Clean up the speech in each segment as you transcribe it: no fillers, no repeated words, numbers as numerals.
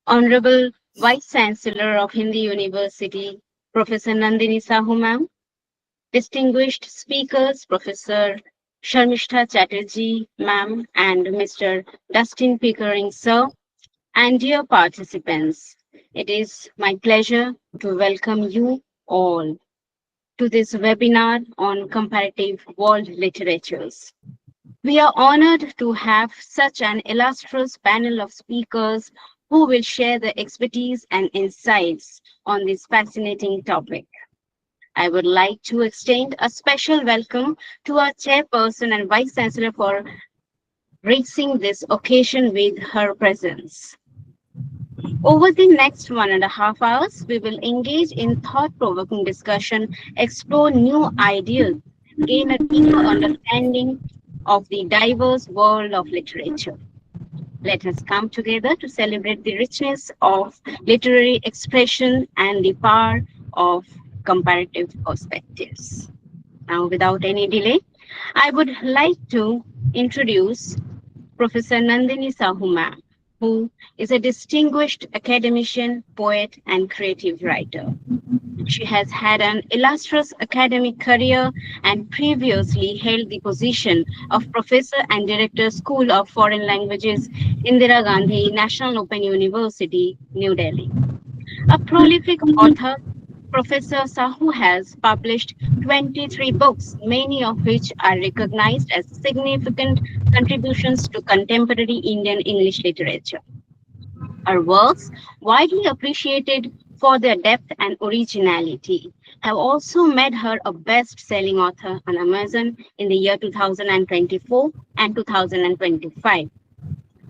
Honorable Vice Chancellor of Hindi University, Professor Nandini Sahu ma'am, distinguished speakers, Professor Sharmistha Chatterjee ma'am and Mr. Dustin Pickering sir, and dear participants, it is my pleasure to welcome you all to this webinar on comparative world literatures. We are honored to have such an illustrious panel of speakers who will share their expertise and insights on this fascinating topic. I would like to extend a special welcome to our chairperson and vice chancellor for gracing this occasion with her presence. Over the next 1.5 hours, we will engage in thought-provoking discussion, explore new ideas, gain a deeper understanding of the diverse world of literature. Let us come together to celebrate the richness of literary expression and the power of comparative perspectives. Now, without any delay, I would like to introduce Professor Nandini Sahu ma'am, who is a distinguished academician, poet, and creative writer. She has had an illustrious academic career and previously held the position of Professor and Director, School of Foreign Languages, Indira Gandhi National Open University, New Delhi. A prolific author, Professor Sahu has published 23 books, many of which are recognized as significant contributions to contemporary Indian English literature. Her works, widely appreciated for their depth and originality, have also made her a best-selling author on Amazon in the year 2024 and 2025.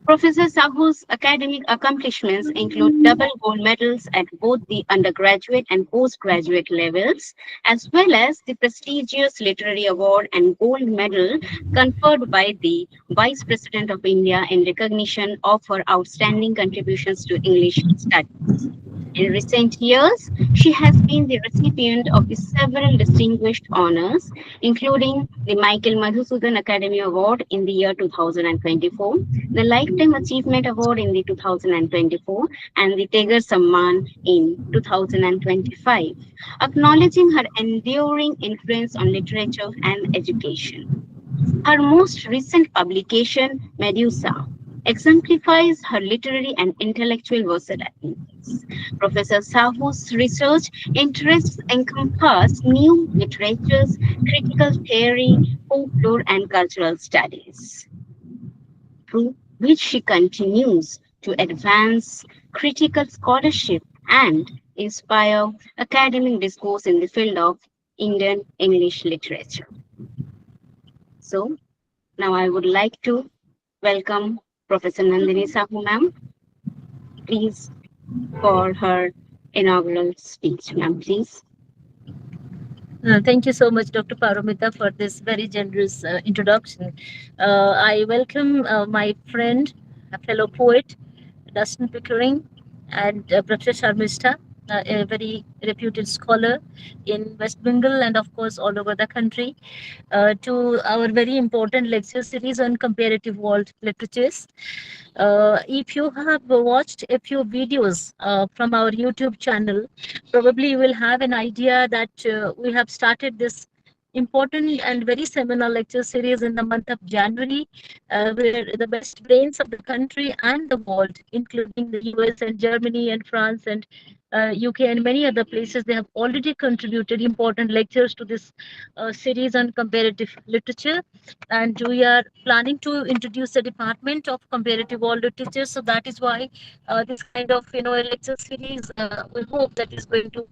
Professor Sahu's academic accomplishments include double gold medals at both the undergraduate and postgraduate levels, as well as the prestigious Literary Award and gold medal conferred by the Vice President of India in recognition of her outstanding contributions to English studies. In recent years, she has been the recipient of the several distinguished honors, including the Michael Madhusudan Academy Award in the year 2024, the Lifetime Achievement Award in the 2024, and the Tegar Samman in 2025, acknowledging her enduring influence on literature and education. Her most recent publication, Medusa, exemplifies her literary and intellectual versatilities. Professor Sahu's research interests encompass new literatures, critical theory, folklore, and cultural studies, through which she continues to advance critical scholarship and inspire academic discourse in the field of Indian English literature. So, now I would like to welcome Professor Nandini Sahu ma'am, please, for her inaugural speech. Ma'am, please. Thank you so much, Dr. Paramita, for this very generous introduction. I welcome my friend, a fellow poet, Dustin Pickering, and Professor Sharmistha, a very reputed scholar in West Bengal and, of course, all over the country, to our very important lecture series on comparative world literatures. If you have watched a few videos from our YouTube channel, probably you will have an idea that we have started this important and very seminal lecture series in the month of January, where the best brains of the country and the world, including the US and Germany and France and UK and many other places, they have already contributed important lectures to this series on comparative literature. And we are planning to introduce a department of comparative world literature. So that is why this kind of a lecture series, we hope that is going to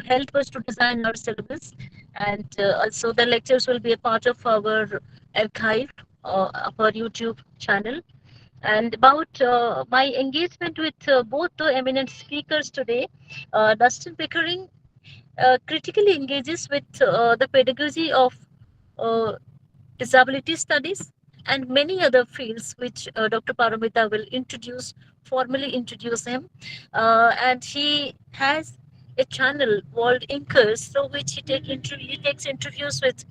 help us to design our syllabus, and also the lectures will be a part of our archive of our YouTube channel. And about my engagement with both the eminent speakers today, Dustin Pickering critically engages with the pedagogy of uh, disability studies and many other fields which Dr. Paramita will formally introduce him. And he has a channel called Inkers, through which he takes interviews with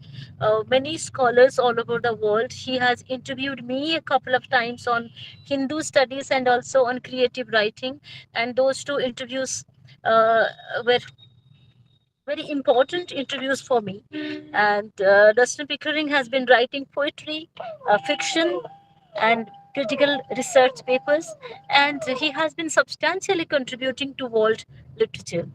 many scholars all over the world. He has interviewed me a couple of times on Hindu studies and also on creative writing, and those two interviews uh, were very important interviews for me. And Dustin Pickering has been writing poetry, fiction, and critical research papers, and he has been substantially contributing to world literature.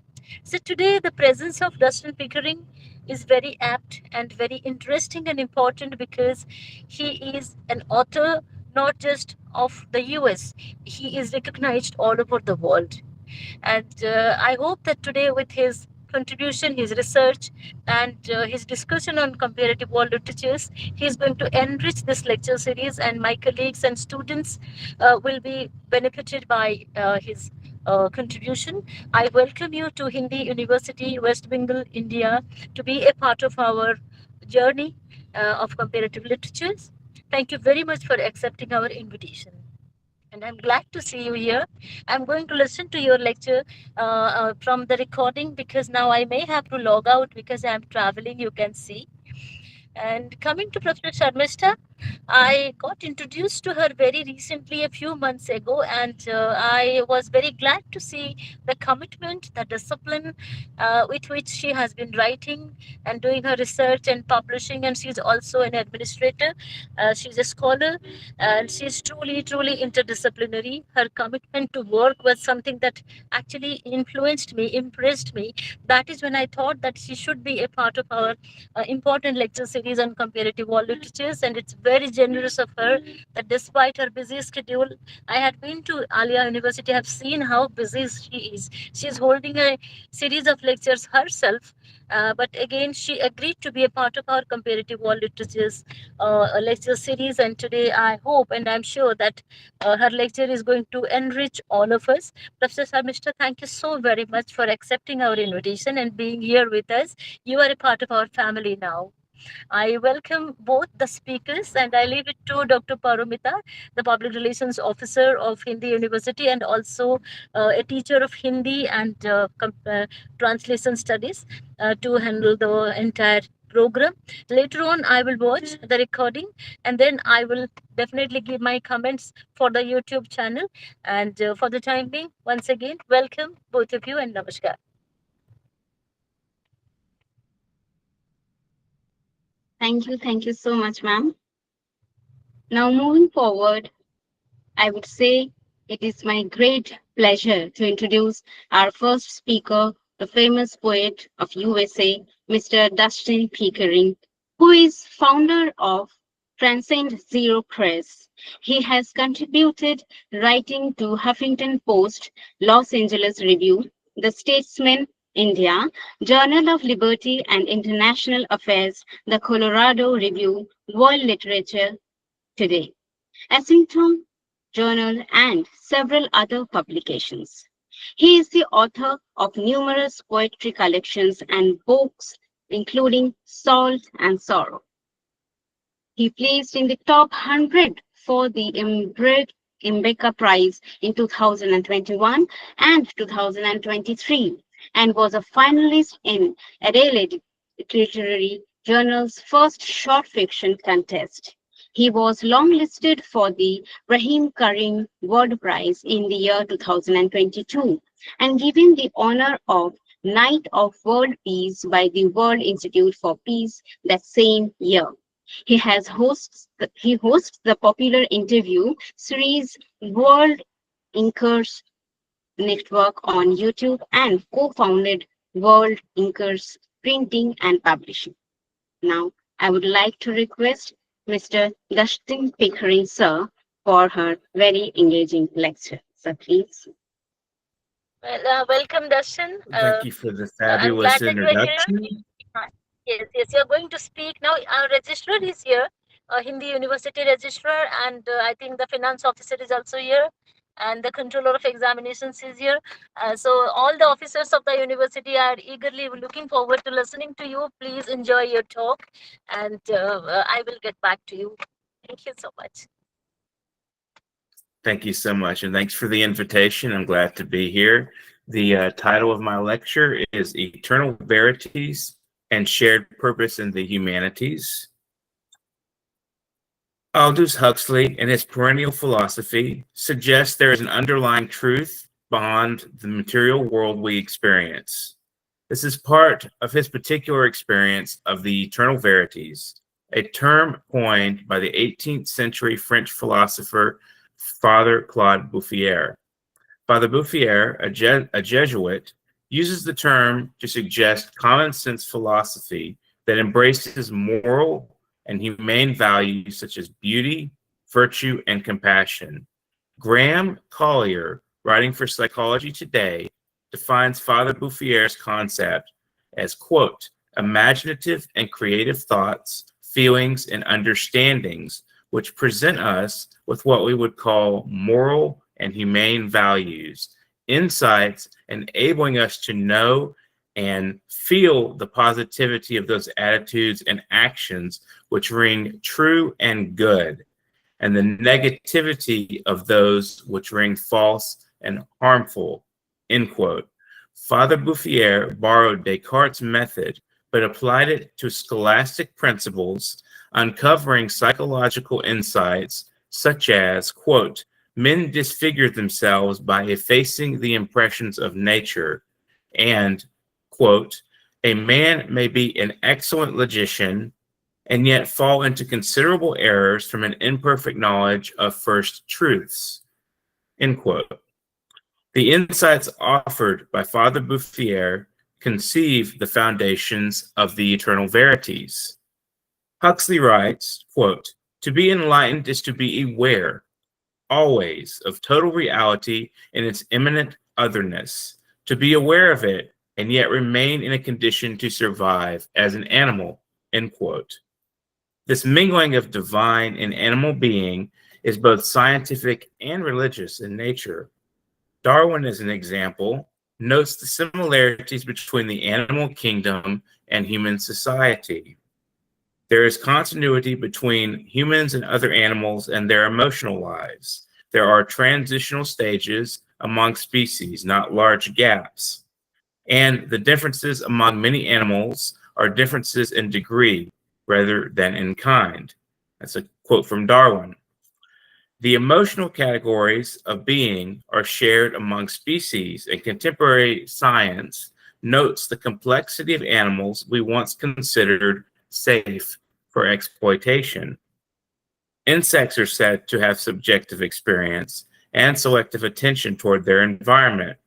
So today, the presence of Dustin Pickering is very apt and very interesting and important because he is an author not just of the US, he is recognized all over the world. And I hope that today, with his contribution, his research, and his discussion on comparative world literatures, he is going to enrich this lecture series, and my colleagues and students will be benefited by his contribution. I welcome you to Hindi University, West Bengal, India, to be a part of our journey of comparative literatures. Thank you very much for accepting our invitation, and I'm glad to see you here. I'm going to listen to your lecture from the recording because now I may have to log out because I'm traveling, you can see. And coming to Professor Sharmistha, I got introduced to her very recently, a few months ago, and I was very glad to see the commitment, the discipline with which she has been writing and doing her research and publishing. And she's also an administrator, she's a scholar, and she's truly, truly interdisciplinary. Her commitment to work was something that actually influenced me, impressed me. That is when I thought that she should be a part of our important lecture series on comparative world literatures, and it's very generous of her that despite her busy schedule, I had been to Alia University, have seen how busy she is. She's holding a series of lectures herself, but again, she agreed to be a part of our comparative world literatures lecture series. And today, I hope and I'm sure that her lecture is going to enrich all of us. Professor Sharmistha, thank you so very much for accepting our invitation and being here with us. You are a part of our family now. I welcome both the speakers, and I leave it to Dr. Paromita, the Public Relations Officer of Hindi University and also a teacher of Hindi and translation studies, to handle the entire program. Later on, I will watch the recording, and then I will definitely give my comments for the YouTube channel. And for the time being, once again, welcome both of you and namaskar. Thank you so much, ma'am. Now, moving forward, I would say it is my great pleasure to introduce our first speaker, the famous poet of USA, Mr. Dustin Pickering, who is founder of Transcend Zero Press. He has contributed writing to Huffington Post, Los Angeles Review, The Statesman, India, Journal of Liberty and International Affairs, the Colorado Review, World Literature Today, Essington Journal, and several other publications. He is the author of numerous poetry collections and books, including Salt and Sorrow. He placed in the top 100 for the Imbeka Prize in 2021 and 2023, and was a finalist in Adelaide Literary Journal's first short fiction contest. He was longlisted for the Rahim Karim Word Prize in the year 2022 and given the honor of Knight of World Peace by the World Institute for Peace that same year. He hosts the popular interview series World Inkers Network on YouTube and co-founded World Inkers Printing and Publishing. Now, I would like to request Mr. Dustin Pickering, sir, for her very engaging lecture. Sir, please. Well, welcome, Darshan. Thank you for the I'm fabulous glad that you are here. introduction. Yes, yes, you're going to speak now. Our registrar is here, Hindi University registrar, and I think the finance officer is also here, and the controller of examinations is here. So all the officers of the university are eagerly looking forward to listening to you. Please enjoy your talk, and I will get back to you. Thank you so much. Thank you so much. And thanks for the invitation. I'm glad to be here. The title of my lecture is Eternal Verities and Shared Purpose in the Humanities. Aldous Huxley, in his perennial philosophy, suggests there is an underlying truth beyond the material world we experience. This is part of his particular experience of the eternal verities, a term coined by the 18th century French philosopher Father Claude Bouffier. Father Bouffier, a Jesuit, uses the term to suggest common sense philosophy that embraces moral and humane values such as beauty, virtue, and compassion. Graham Collier, writing for Psychology Today, defines Father Bouffier's concept as, quote, imaginative and creative thoughts, feelings, and understandings which present us with what we would call moral and humane values, insights enabling us to know and feel the positivity of those attitudes and actions which ring true and good, and the negativity of those which ring false and harmful, end quote. Father Bouffier borrowed Descartes' method, but applied it to scholastic principles, uncovering psychological insights such as, quote, men disfigure themselves by effacing the impressions of nature, and, quote, a man may be an excellent logician and yet fall into considerable errors from an imperfect knowledge of first truths, end quote. The insights offered by Father Bouffier conceive the foundations of the eternal verities. Huxley writes, quote, to be enlightened is to be aware, always, of total reality in its immanent otherness, to be aware of it and yet remain in a condition to survive as an animal, end quote. This mingling of divine and animal being is both scientific and religious in nature. Darwin, as an example, notes the similarities between the animal kingdom and human society. There is continuity between humans and other animals and their emotional lives. There are transitional stages among species, not large gaps. And the differences among many animals are differences in degree rather than in kind. That's a quote from Darwin. The emotional categories of being are shared among species, and contemporary science notes the complexity of animals we once considered safe for exploitation. Insects are said to have subjective experience and selective attention toward their environment.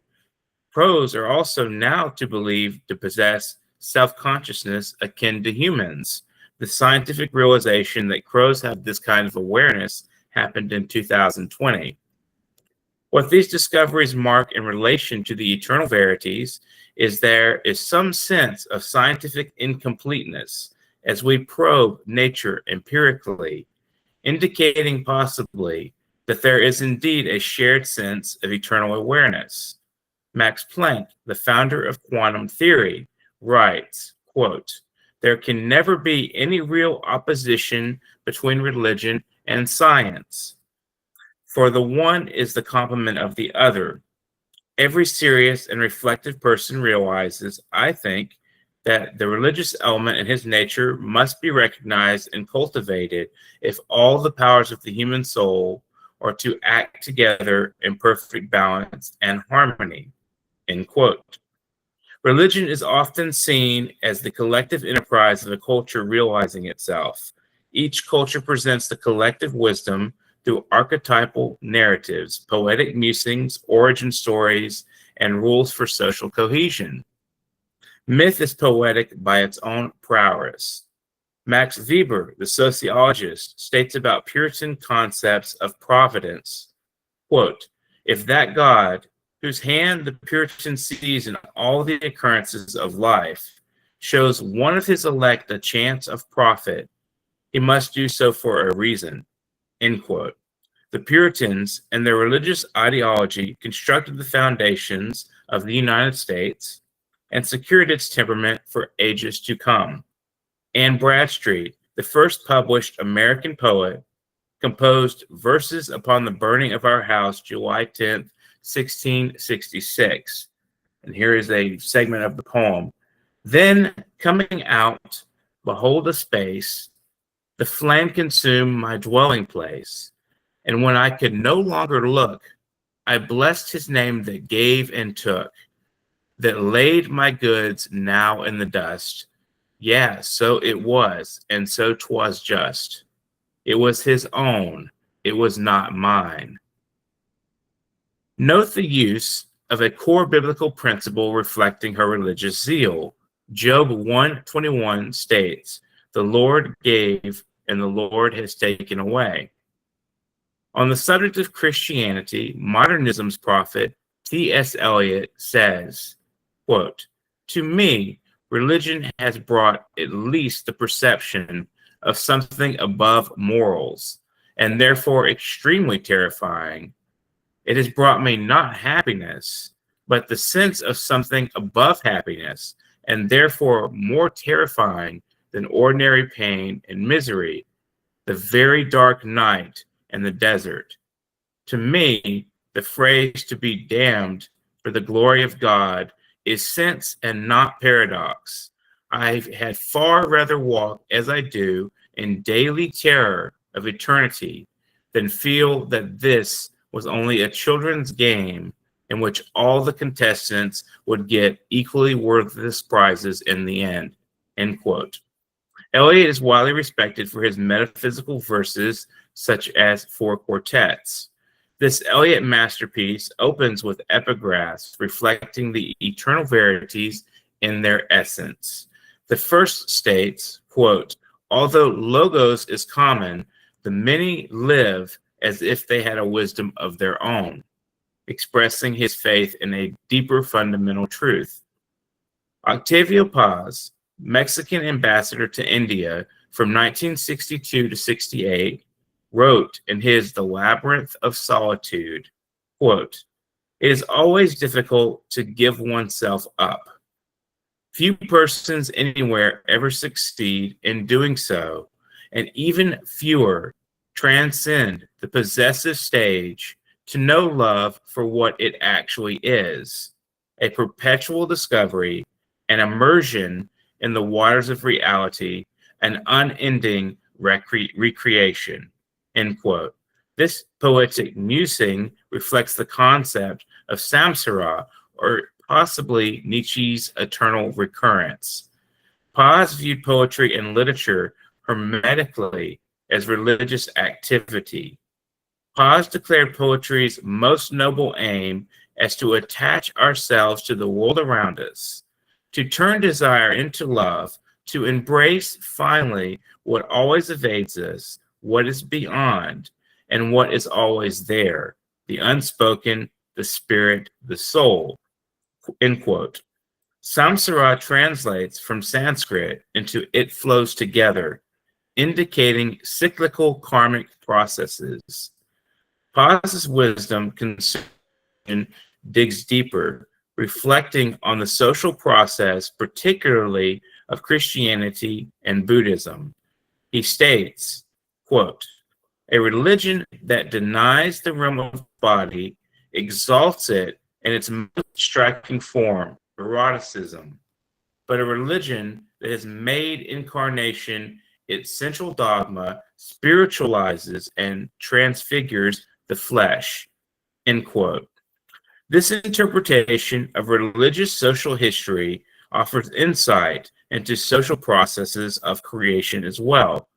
Crows are also now believed to possess self-consciousness akin to humans. The scientific realization that crows have this kind of awareness happened in 2020. What these discoveries mark in relation to the eternal verities is there is some sense of scientific incompleteness as we probe nature empirically, indicating possibly that there is indeed a shared sense of eternal awareness. Max Planck, the founder of quantum theory, writes, quote, there can never be any real opposition between religion and science, for the one is the complement of the other. Every serious and reflective person realizes, I think, that the religious element in his nature must be recognized and cultivated if all the powers of the human soul are to act together in perfect balance and harmony, end quote. Religion is often seen as the collective enterprise of a culture realizing itself. Each culture presents the collective wisdom through archetypal narratives, poetic musings, origin stories, and rules for social cohesion. Myth is poetic by its own prowess. Max Weber, the sociologist, states about Puritan concepts of providence, quote, if that God, whose hand the Puritan sees in all the occurrences of life, shows one of his elect a chance of profit, he must do so for a reason, end quote. The Puritans and their religious ideology constructed the foundations of the United States and secured its temperament for ages to come. Anne Bradstreet, the first published American poet, composed verses upon the burning of our house July 10th, 1666. And here is a segment of the poem. Then coming out, behold a space, the flame consumed my dwelling place. And when I could no longer look, I blessed his name that gave and took, that laid my goods now in the dust. Yeah, so it was, and so 'twas just. It was his own, it was not mine. Note the use of a core biblical principle reflecting her religious zeal. Job 1:21 states, "The Lord gave, and the Lord has taken away." On the subject of Christianity, modernism's prophet T.S. Eliot says, quote, "To me, religion has brought at least the perception of something above morals, and therefore extremely terrifying. It has brought me not happiness, but the sense of something above happiness, and therefore more terrifying than ordinary pain and misery, the very dark night and the desert. To me, the phrase to be damned for the glory of God is sense and not paradox. I had far rather walk as I do in daily terror of eternity than feel that this was only a children's game in which all the contestants would get equally worthless prizes in the end." End quote. Eliot is widely respected for his metaphysical verses, such as Four Quartets. This Eliot masterpiece opens with epigraphs reflecting the eternal verities in their essence. The first states, quote, "Although logos is common, the many live as if they had a wisdom of their own," expressing his faith in a deeper fundamental truth. Octavio Paz, Mexican ambassador to India from 1962 to 68, wrote in his The Labyrinth of Solitude, quote, "It is always difficult to give oneself up. Few persons anywhere ever succeed in doing so, and even fewer transcend the possessive stage to know love for what it actually is, a perpetual discovery, an immersion in the waters of reality, an unending recreation." End quote. This poetic musing reflects the concept of samsara, or possibly Nietzsche's eternal recurrence. Paz viewed poetry and literature hermetically as religious activity. Paz declared poetry's most noble aim as to attach ourselves to the world around us, to turn desire into love, to embrace finally what always evades us, what is beyond, and what is always there, the unspoken, the spirit, the soul. End quote. Samsara translates from Sanskrit into "it flows together," indicating cyclical karmic processes. Paz's wisdom digs deeper, reflecting on the social process, particularly of Christianity and Buddhism. He states, quote, "A religion that denies the realm of body exalts it in its most striking form, eroticism. But a religion that has made incarnation its central dogma spiritualizes and transfigures the flesh." End quote. This interpretation of religious social history offers insight into social processes of creation as well.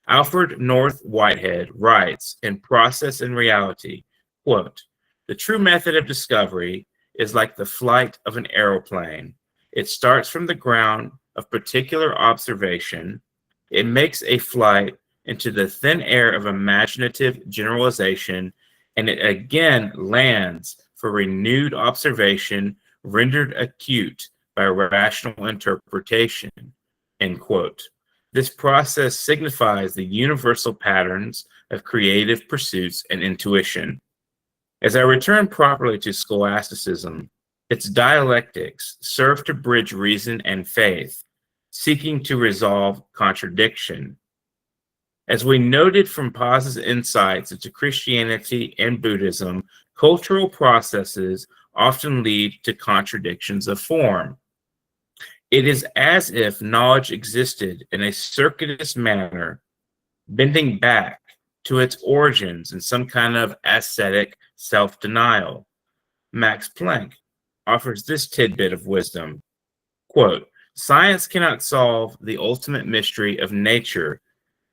Alfred North Whitehead writes in Process and Reality, quote, "The true method of discovery is like the flight of an aeroplane. It starts from the ground of particular observation. It makes a flight into the thin air of imaginative generalization, and it again lands for renewed observation rendered acute by rational interpretation." End quote. This process signifies the universal patterns of creative pursuits and intuition. As I return properly to scholasticism, its dialectics serve to bridge reason and faith, seeking to resolve contradiction. As we noted from Paz's insights into Christianity and Buddhism, cultural processes often lead to contradictions of form. It is as if knowledge existed in a circuitous manner, bending back to its origins in some kind of ascetic self-denial. Max Planck offers this tidbit of wisdom, quote, "Science cannot solve the ultimate mystery of nature,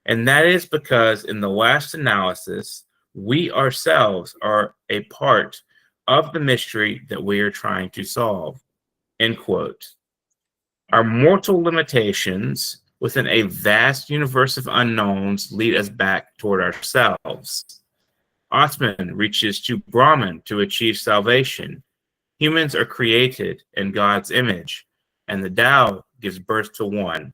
and that is because in the last analysis, we ourselves are a part of the mystery that we are trying to solve," end quote. Our mortal limitations within a vast universe of unknowns lead us back toward ourselves. Atman reaches to Brahman to achieve salvation. Humans are created in God's image, and the Tao gives birth to one.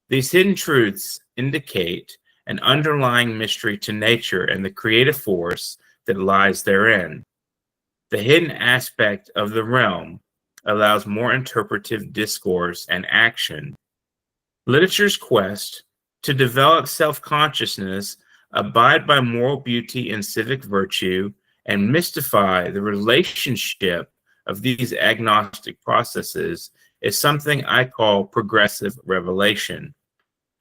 These hidden truths indicate an underlying mystery to nature and the creative force that lies therein. The hidden aspect of the realm allows more interpretive discourse and action. Literature's quest to develop self-consciousness, abide by moral beauty and civic virtue, and mystify the relationship of these agnostic processes is something I call progressive revelation.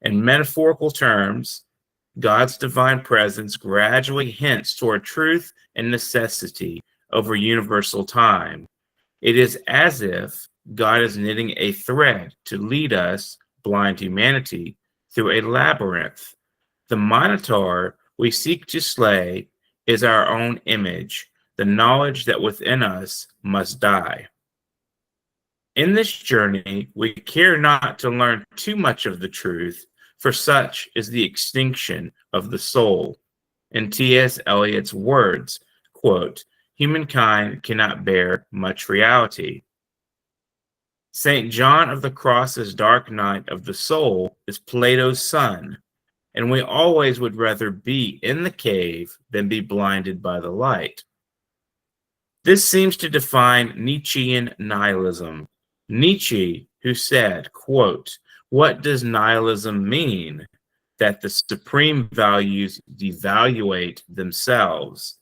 In metaphorical terms, God's divine presence gradually hints toward truth and necessity over universal time. It is as if God is knitting a thread to lead us, blind humanity, through a labyrinth. The Minotaur we seek to slay is our own image, the knowledge that within us must die. In this journey, we care not to learn too much of the truth, for such is the extinction of the soul. In T.S. Eliot's words, quote, "Humankind cannot bear much reality." St. John of the Cross's dark night of the soul is Plato's sun, and we always would rather be in the cave than be blinded by the light. This seems to define Nietzschean nihilism. Nietzsche, who said, quote, "What does nihilism mean? That the supreme values devaluate themselves,"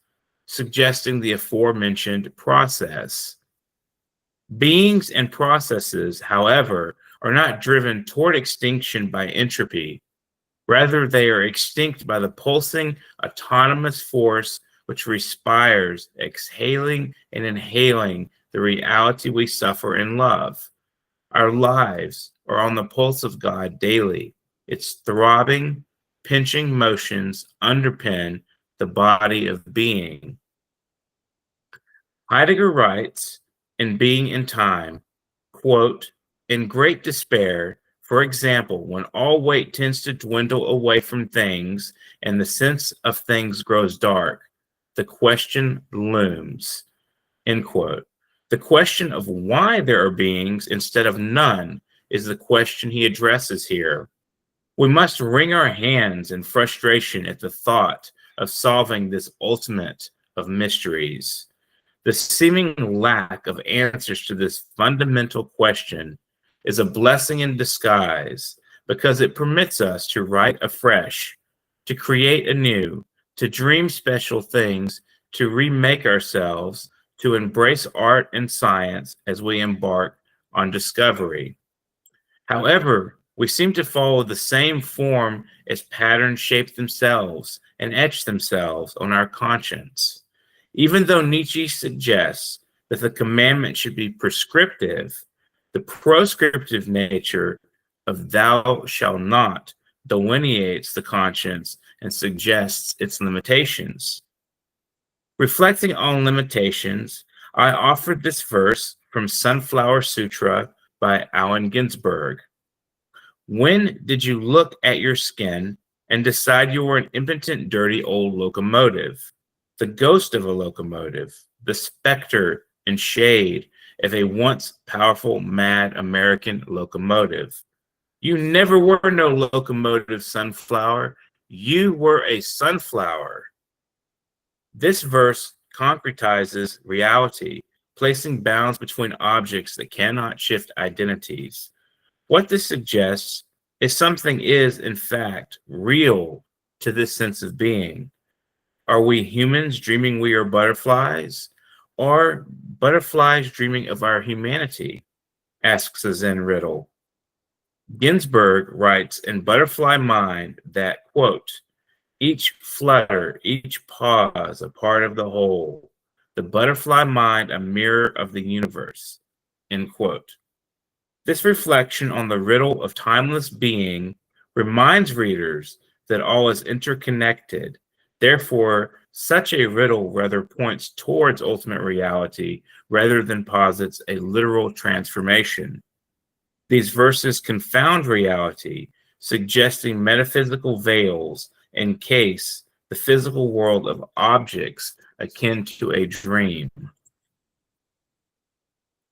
suggesting the aforementioned process. Beings and processes, however, are not driven toward extinction by entropy. Rather, they are extinct by the pulsing, autonomous force which respires, exhaling and inhaling the reality we suffer and love. Our lives are on the pulse of God daily. Its throbbing, pinching motions underpin the body of being. Heidegger writes, in Being in Time, quote, "In great despair, for example, when all weight tends to dwindle away from things and the sense of things grows dark, the question looms," end quote. The question of why there are beings instead of none is the question he addresses here. We must wring our hands in frustration at the thought of solving this ultimate of mysteries. The seeming lack of answers to this fundamental question is a blessing in disguise because it permits us to write afresh, to create anew, to dream special things, to remake ourselves, to embrace art and science as we embark on discovery. However, we seem to follow the same form as patterns shape themselves and etch themselves on our conscience. Even though Nietzsche suggests that the commandment should be prescriptive, the proscriptive nature of "thou shalt not" delineates the conscience and suggests its limitations. Reflecting on limitations, I offered this verse from Sunflower Sutra by Allen Ginsberg. "When did you look at your skin and decide you were an impotent, dirty old locomotive? The ghost of a locomotive, the specter and shade of a once powerful, mad American locomotive. You never were no locomotive, sunflower. You were a sunflower." This verse concretizes reality, placing bounds between objects that cannot shift identities. What this suggests is something is, in fact, real to this sense of being. Are we humans dreaming we are butterflies, or butterflies dreaming of our humanity? Asks a Zen riddle. Ginsberg writes in Butterfly Mind that, quote, each flutter, each pause a part of the whole, the butterfly mind a mirror of the universe, end quote. This reflection on the riddle of timeless being reminds readers that all is interconnected. Therefore, such a riddle rather points towards ultimate reality rather than posits a literal transformation. These verses confound reality, suggesting metaphysical veils encase the physical world of objects akin to a dream.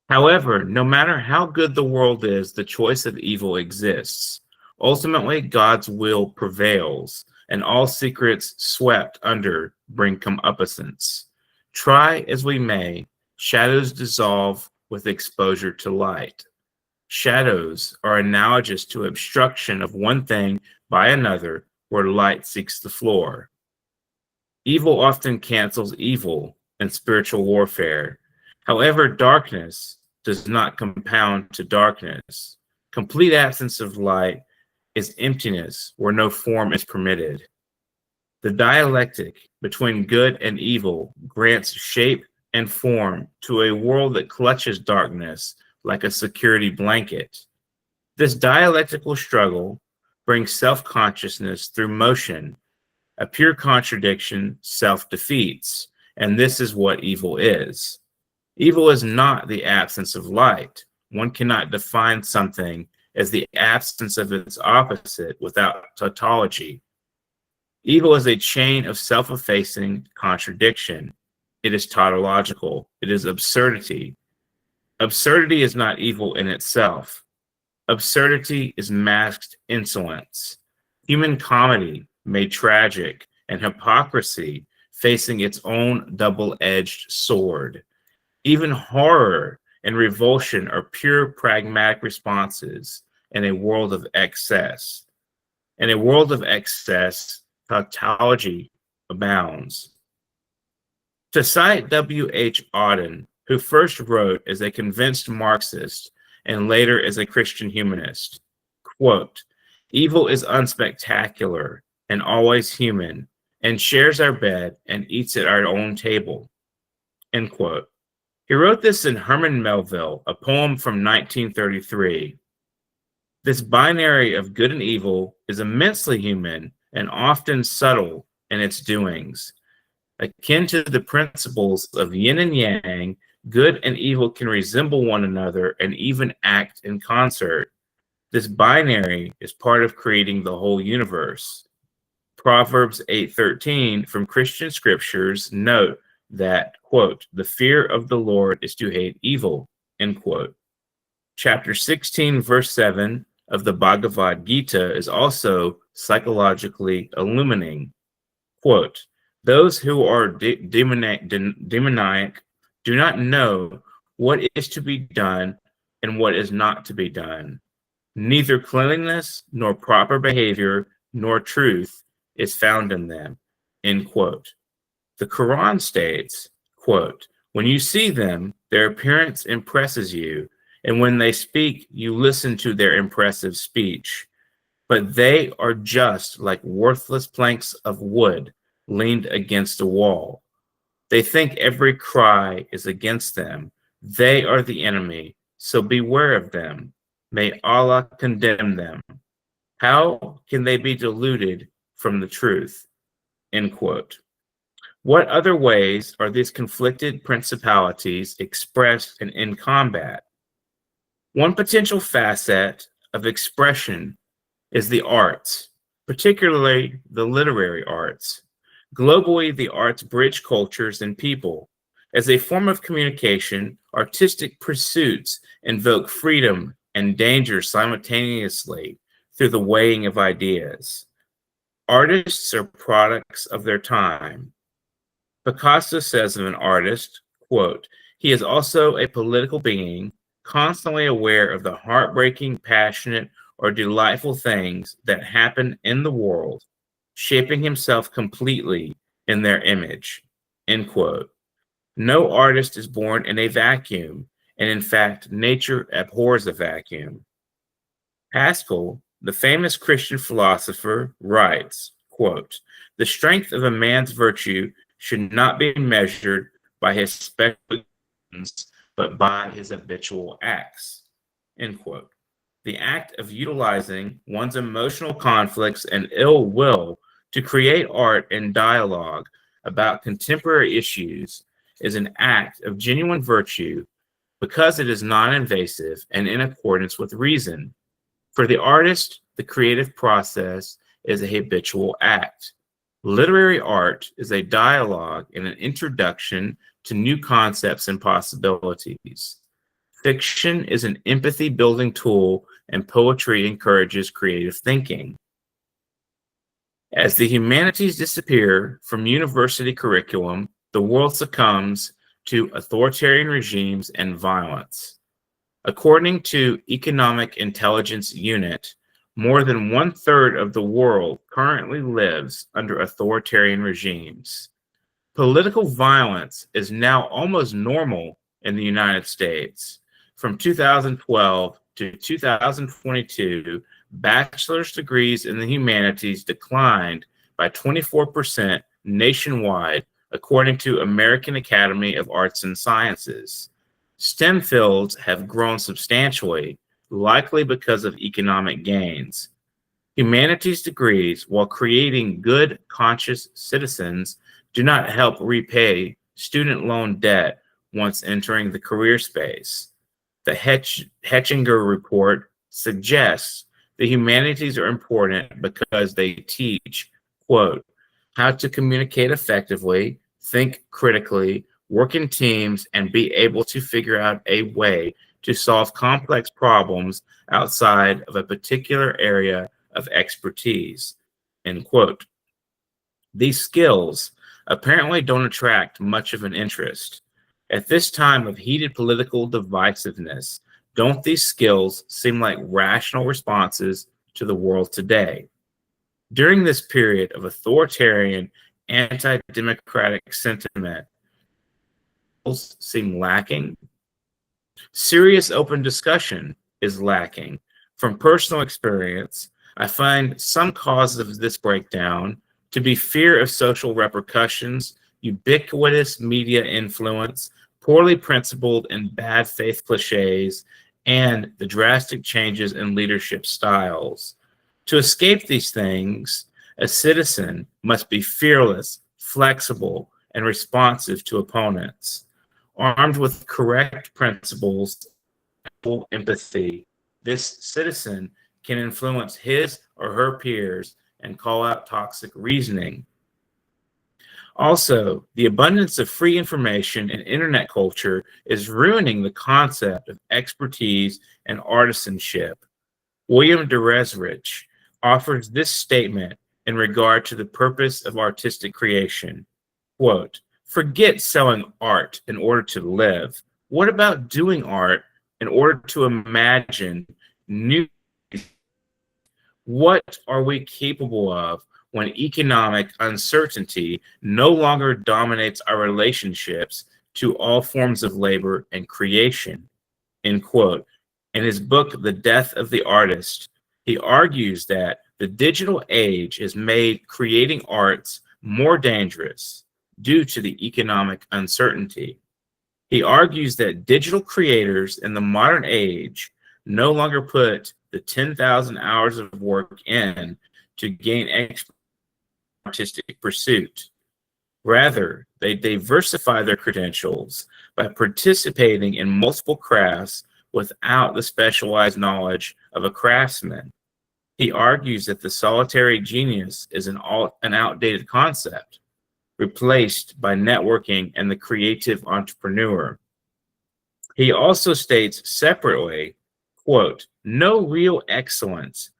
However, no matter how good the world is, the choice of evil exists. Ultimately, God's will prevails, and all secrets swept under bring comeuppance. Try as we may, shadows dissolve with exposure to light. Shadows are analogous to obstruction of one thing by another where light seeks the floor. Evil often cancels evil in spiritual warfare. However, darkness does not compound to darkness. Complete absence of light is emptiness where no form is permitted. The dialectic between good and evil grants shape and form to a world that clutches darkness like a security blanket. This dialectical struggle brings self-consciousness through motion. A pure contradiction self-defeats, and this is what evil is. Evil is not the absence of light. One cannot define something as the absence of its opposite without tautology. Evil is a chain of self-effacing contradiction. It is tautological. It is absurdity. Absurdity is not evil in itself. Absurdity is masked insolence. Human comedy made tragic, and hypocrisy facing its own double-edged sword. Even horror and revulsion are pure pragmatic responses in a world of excess. In a world of excess, tautology abounds. To cite W.H. Auden, who first wrote as a convinced Marxist and later as a Christian humanist, quote, evil is unspectacular and always human, and shares our bed and eats at our own table, end quote. He wrote this in Herman Melville, a poem from 1933. This binary of good and evil is immensely human and often subtle in its doings. Akin to the principles of yin and yang, good and evil can resemble one another and even act in concert. This binary is part of creating the whole universe. Proverbs 8:13 from Christian scriptures note that, quote, the fear of the Lord is to hate evil, end quote. Chapter 16, verse 7 of the Bhagavad Gita is also psychologically illuminating. Quote, those who are demoniac do not know what is to be done and what is not to be done. Neither cleanliness nor proper behavior nor truth is found in them, end quote. The Quran states, quote, when you see them, their appearance impresses you, and when they speak, you listen to their impressive speech. But they are just like worthless planks of wood leaned against a wall. They think every cry is against them. They are the enemy, so beware of them. May Allah condemn them. How can they be deluded from the truth? End quote. What other ways are these conflicted principalities expressed and in combat? One potential facet of expression is the arts, particularly the literary arts. Globally, the arts bridge cultures and people. As a form of communication, artistic pursuits invoke freedom and danger simultaneously through the weighing of ideas. Artists are products of their time. Picasso says of an artist, quote, he is also a political being, constantly aware of the heartbreaking, passionate, or delightful things that happen in the world, shaping himself completely in their image, end quote. No artist is born in a vacuum, and in fact, nature abhors a vacuum. Pascal, the famous Christian philosopher, writes, quote, "The strength of a man's virtue should not be measured by his special actions, but by his habitual acts," end quote. The act of utilizing one's emotional conflicts and ill will to create art and dialogue about contemporary issues is an act of genuine virtue because it is non-invasive and in accordance with reason. For the artist, the creative process is a habitual act. Literary art is a dialogue and an introduction to new concepts and possibilities. Fiction is an empathy-building tool, and poetry encourages creative thinking. As the humanities disappear from university curriculum, the world succumbs to authoritarian regimes and violence. According to Economic Intelligence Unit, more than 1/3 of the world currently lives under authoritarian regimes. Political violence is now almost normal in the United States. From 2012 to 2022, bachelor's degrees in the humanities declined by 24% nationwide, according to American Academy of Arts and Sciences. STEM fields have grown substantially, likely because of economic gains. Humanities degrees, while creating good, conscious citizens, do not help repay student loan debt once entering the career space. The Hetchinger report suggests the humanities are important because they teach, quote, how to communicate effectively, think critically, work in teams, and be able to figure out a way to solve complex problems outside of a particular area of expertise, end quote. These skills apparently don't attract much of an interest. At this time of heated political divisiveness, don't these skills seem like rational responses to the world today? During this period of authoritarian, anti-democratic sentiment, seem lacking. Serious open discussion is lacking. From personal experience, I find some causes of this breakdown to be fear of social repercussions, ubiquitous media influence, poorly principled and bad faith cliches, and the drastic changes in leadership styles. To escape these things, a citizen must be fearless, flexible, and responsive to opponents. Armed with correct principles and empathy, this citizen can influence his or her peers and call out toxic reasoning. Also, the abundance of free information and internet culture is ruining the concept of expertise and artisanship. William Deresrich offers this statement in regard to the purpose of artistic creation. Quote, "Forget selling art in order to live. What about doing art in order to imagine new? What are we capable of when economic uncertainty no longer dominates our relationships to all forms of labor and creation?" End quote. In his book, The Death of the Artist, he argues that the digital age has made creating arts more dangerous due to the economic uncertainty. He argues that digital creators in the modern age no longer put the 10,000 hours of work in to gain artistic pursuit. Rather, they diversify their credentials by participating in multiple crafts without the specialized knowledge of a craftsman. He argues that the solitary genius is an outdated concept, replaced by networking and the creative entrepreneur. He also states separately, quote, "No real excellence,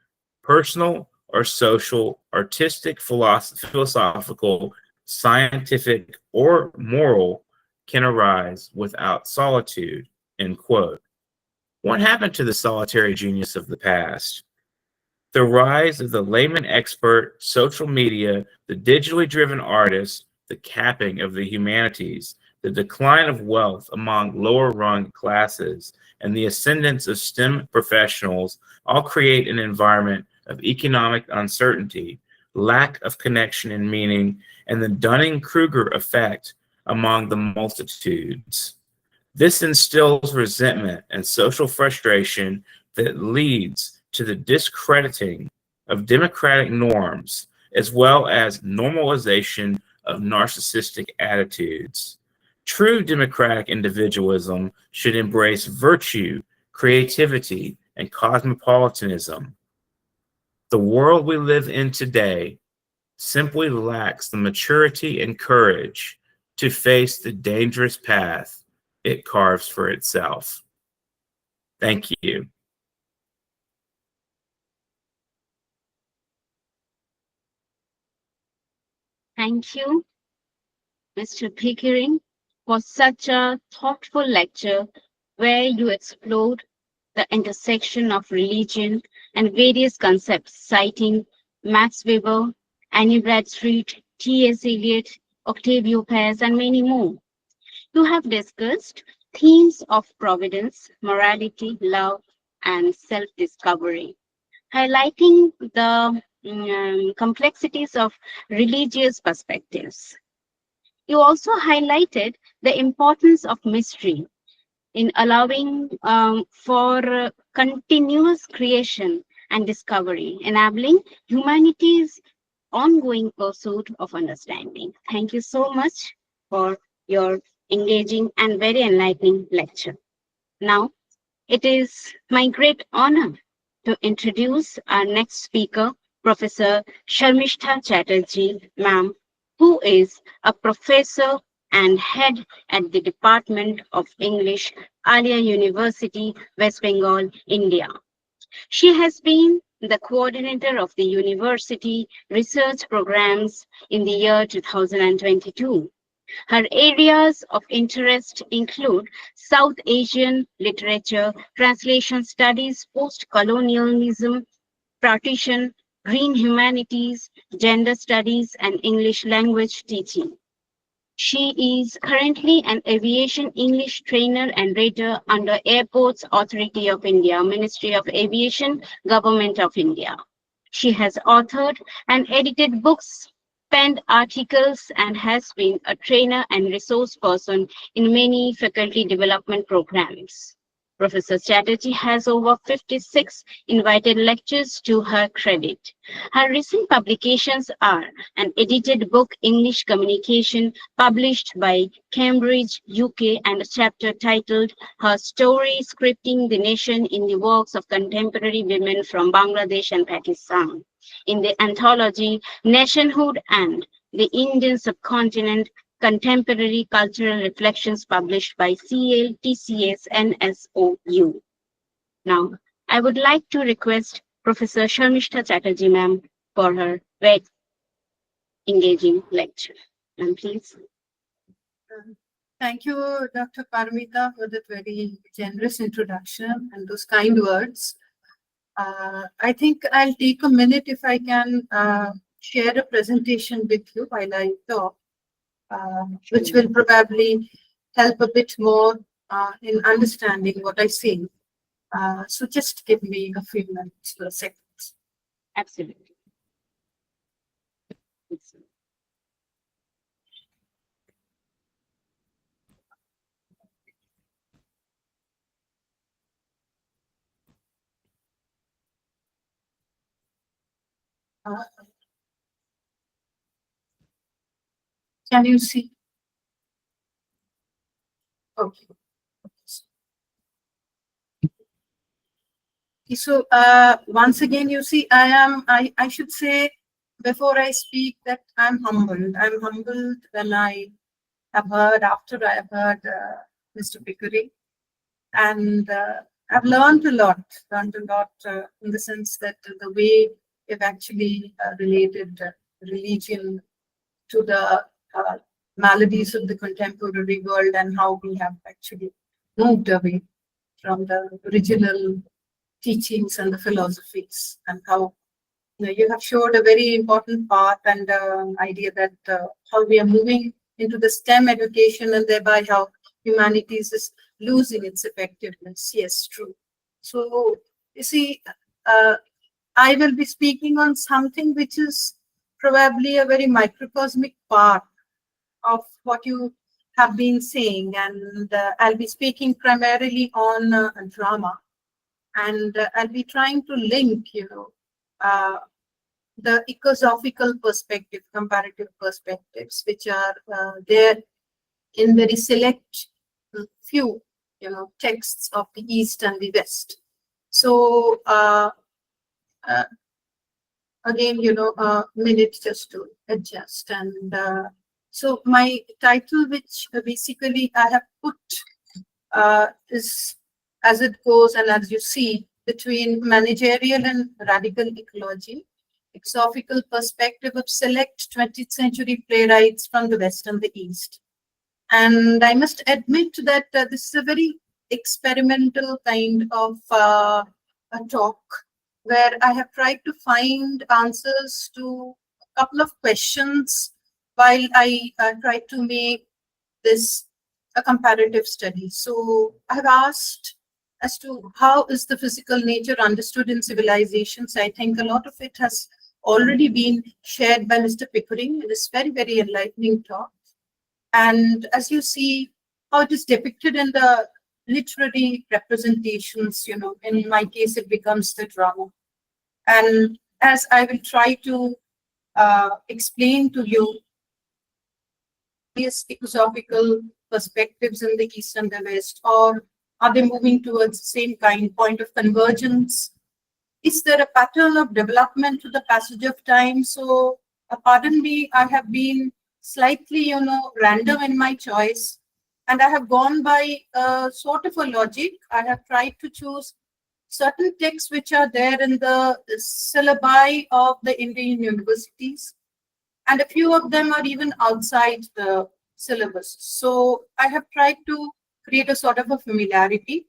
personal or social, artistic, philosophical, scientific, or moral can arise without solitude," end quote. What happened to the solitary genius of the past? The rise of the layman expert, social media, the digitally driven artist the capping of the humanities, the decline of wealth among lower rung classes, and the ascendance of STEM professionals all create an environment of economic uncertainty, lack of connection and meaning, and the Dunning-Kruger effect among the multitudes. This instills resentment and social frustration that leads to the discrediting of democratic norms, as well as normalization of narcissistic attitudes. True democratic individualism should embrace virtue, creativity, and cosmopolitanism. The world we live in today simply lacks the maturity and courage to face the dangerous path it carves for itself. Thank you. Thank you, Mr. Pickering, for such a thoughtful lecture where you explored the intersection of religion and various concepts, citing Max Weber, Annie Bradstreet, T.S. Eliot, Octavio Paz, and many more. You have discussed themes of providence, morality, love, and self-discovery, highlighting the complexities of religious perspectives. You also highlighted the importance of mystery in allowing for continuous creation and discovery, enabling humanity's ongoing pursuit of understanding. Thank you so much for your engaging and very enlightening lecture. Now, it is my great honor to introduce our next speaker, Professor Sharmistha Chatterjee, ma'am, who is a professor and head at the Department of English, Alia University, West Bengal, India. She has been the coordinator of the university research programs in the year 2022. Her areas of interest include South Asian literature, translation studies, post-colonialism, partition, green humanities, gender studies, and English language teaching. She is currently an aviation English trainer and rater under Airports Authority of India, Ministry of Aviation, Government of India. She has authored and edited books, penned articles, and has been a trainer and resource person in many faculty development programs. Professor Chatterjee has over 56 invited lectures to her credit. Her recent publications are an edited book, English Communication, published by Cambridge, UK, and a chapter titled Her Story, Scripting the Nation in the Works of Contemporary Women from Bangladesh and Pakistan, in the anthology Nationhood and the Indian Subcontinent, Contemporary Cultural Reflections, published by CLTCS NSOU. Now, I would like to request Professor Sharmistha Chatterjee, ma'am, for her very engaging lecture. Ma'am, please. Thank you, Dr. Paramita, for that very generous introduction and those kind words. I think I'll take a minute if I can share a presentation with you while I talk, which will probably help a bit more in understanding what I say. So just give me a few minutes for a second. Absolutely. Can you see? Okay. So once again, you see, I should say before I speak that I'm humbled. I'm humbled when I have heard, after I have heard Mr. Pickering. And I've learned a lot in the sense that the way we've actually related religion to the maladies of the contemporary world and how we have actually moved away from the original teachings and the philosophies and how You have showed a very important part and idea that how we are moving into the STEM education and thereby how humanities is losing its effectiveness. Yes, true. So, you see, uh, I will be speaking on something which is probably a very microcosmic part of what you have been saying, and I'll be speaking primarily on drama, and I'll be trying to link, uh, the ecosophical perspective, comparative perspectives, which are there in very select few, texts of the East and the West. So uh, again, a minute just to adjust. And so my title, which basically I have put, is as it goes and as you see, between managerial and radical ecology, philosophical perspective of select 20th century playwrights from the West and the East. And I must admit that this is a very experimental kind of a talk where I have tried to find answers to a couple of questions while I tried to make this a comparative study. So I have asked as to how is the physical nature understood in civilizations. I think a lot of it has already been shared by Mr. Pickering in this very, very enlightening talk. And as you see, how it is depicted in the literary representations, in my case, it becomes the drama. And as I will try to explain to you, these philosophical perspectives in the East and the West, or are they moving towards the same point of convergence? Is there a pattern of development to the passage of time? So, pardon me, I have been slightly, random in my choice, and I have gone by sort of a logic. I have tried to choose certain texts which are there in the syllabi of the Indian universities, and a few of them are even outside the syllabus. So I have tried to create a sort of a familiarity.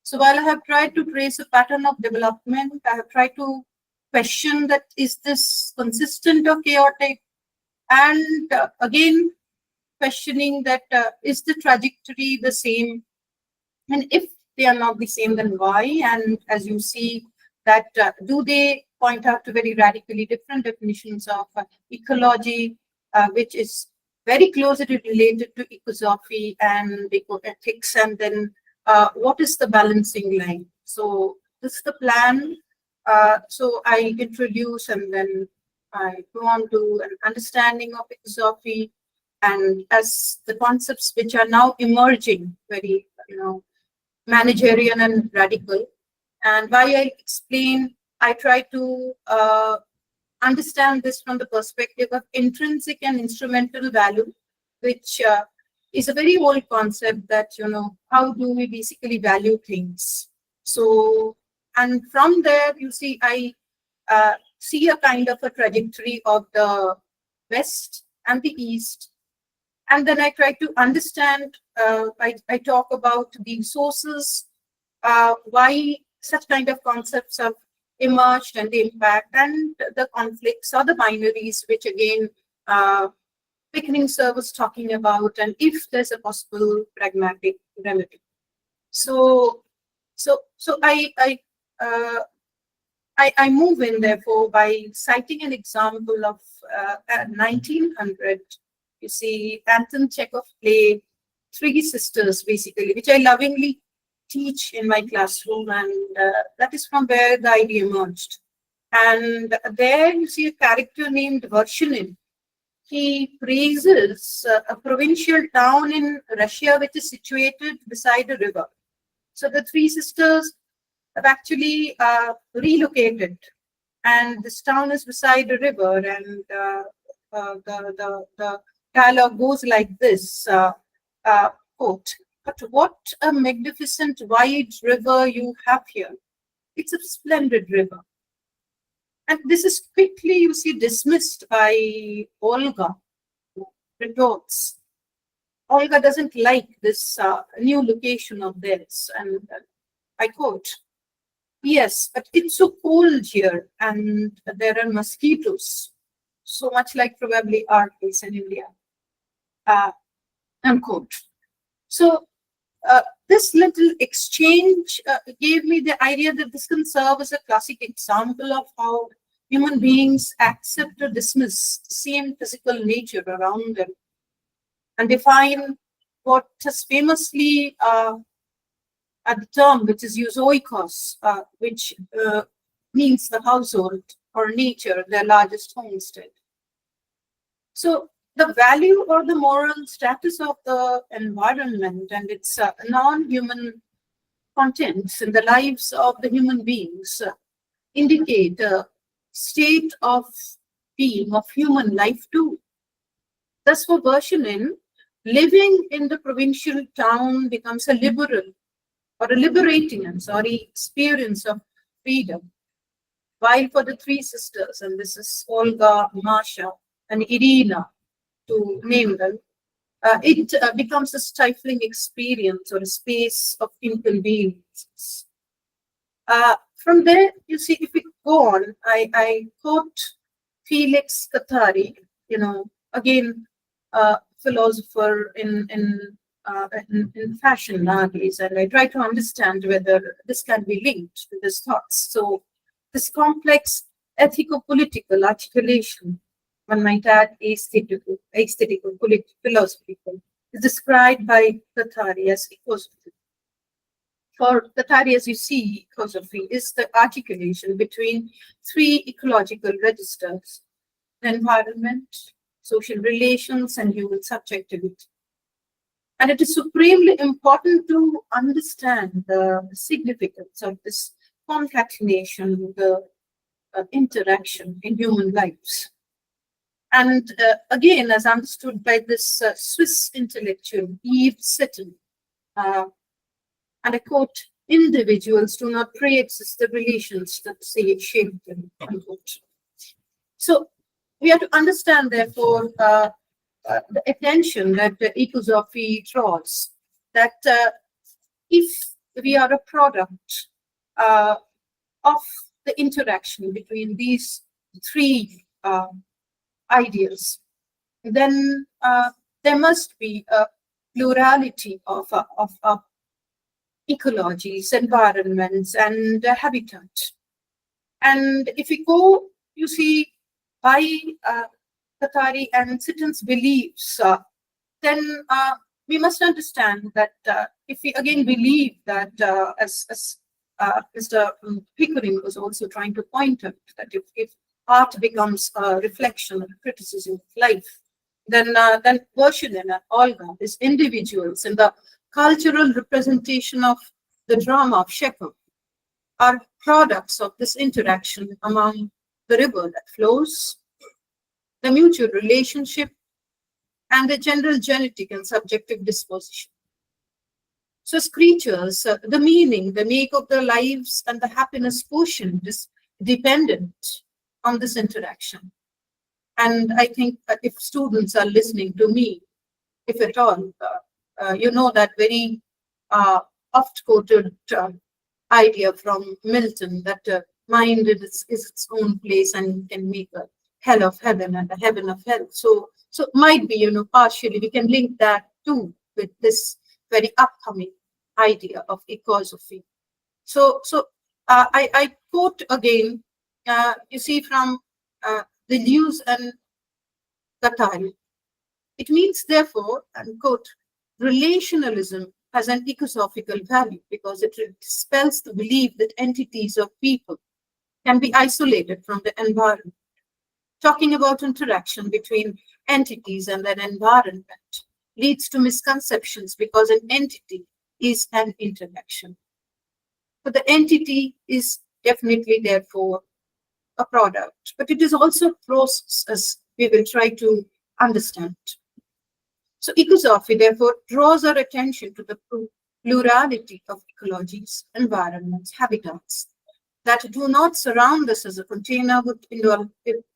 So while I have tried to trace a pattern of development, I have tried to question that is this consistent or chaotic, and again questioning that is the trajectory the same, and if they are not the same, then why? And as you see, that do they point out to very radically different definitions of ecology, which is very closely related to ecosophy and ecoethics, and then what is the balancing line? So this is the plan. So I introduce and then I go on to an understanding of ecosophy and as the concepts which are now emerging very, managerial and radical. And why I explain, I try to understand this from the perspective of intrinsic and instrumental value, which is a very old concept that, how do we basically value things? So, and from there, you see, I see a kind of a trajectory of the West and the East. And then I try to understand, I talk about the sources, why such kind of concepts have emerged and the impact and the conflicts or the binaries, which again, Pickering sir was talking about, and if there's a possible pragmatic remedy. So I move in therefore by citing an example of 1900. You see, Anton Chekhov play Three Sisters, basically, which I lovingly teach in my classroom, and that is from where the idea emerged. And there you see a character named Vershinin. He praises a provincial town in Russia which is situated beside a river. So the Three Sisters have actually relocated, and this town is beside a river, and the dialogue goes like this, quote, "But what a magnificent wide river you have here. It's a splendid river." And this is quickly, you see, dismissed by Olga, who retorts. Olga doesn't like this new location of theirs, and I quote, Yes, but it's so cold here and there are mosquitoes, so much like probably our place in India. Unquote. So this little exchange gave me the idea that this can serve as a classic example of how human beings accept or dismiss the same physical nature around them and define what has famously a term which is euzoikos, which means the household or nature, their largest homestead. So the value or the moral status of the environment and its non-human contents in the lives of the human beings indicate a state of being of human life too. Thus, for Bershinin, living in the provincial town becomes a liberal or a liberating, experience of freedom. While for the three sisters, and this is Olga, Masha, and Irina, to name them, it becomes a stifling experience or a space of inconvenience. From there, you see, if we go on, I quote Felix Kathari, again, philosopher in fashion nowadays, and I try to understand whether this can be linked to his thoughts. So, this complex ethico-political articulation, one might add aesthetical, philosophical, is described by Kathari as ecosophy. For Kathari, as you see, ecosophy is the articulation between three ecological registers: the environment, social relations, and human subjectivity. And it is supremely important to understand the significance of this concatenation, the interaction in human lives. And again, as understood by this Swiss intellectual, Yves Setten, and I quote, individuals do not pre-exist the relations that say shape them, unquote. So we have to understand, therefore, the attention that the ecosophy draws, that if we are a product of the interaction between these three ideas, then there must be a plurality of ecologies, environments, and habitat. And if we go, you see, by Kathari and Sitton's beliefs, then we must understand that if we again believe that, as Mr. Pickering was also trying to point out, that if art becomes a reflection or a criticism of life, then Bershinin and Olga is individuals in the cultural representation of the drama of Chekhov are products of this interaction among the river that flows, the mutual relationship, and the general genetic and subjective disposition. So as creatures, the meaning, the make of their lives, and the happiness quotient is dependent on this interaction. And I think if students are listening to me, if at all, you know that very oft-quoted idea from Milton that mind is its own place and can make a hell of heaven and a heaven of hell. So might be, partially we can link that too with this very upcoming idea of ecosophy. So I quote again, you see, from the news and Qatar. It means, therefore, unquote, relationalism has an ecosophical value because it dispels the belief that entities or people can be isolated from the environment. Talking about interaction between entities and an environment leads to misconceptions because an entity is an interaction. But the entity is definitely, therefore, a product, but it is also a process, as we will try to understand. So ecosophy, therefore, draws our attention to the plurality of ecologies, environments, habitats that do not surround us as a container with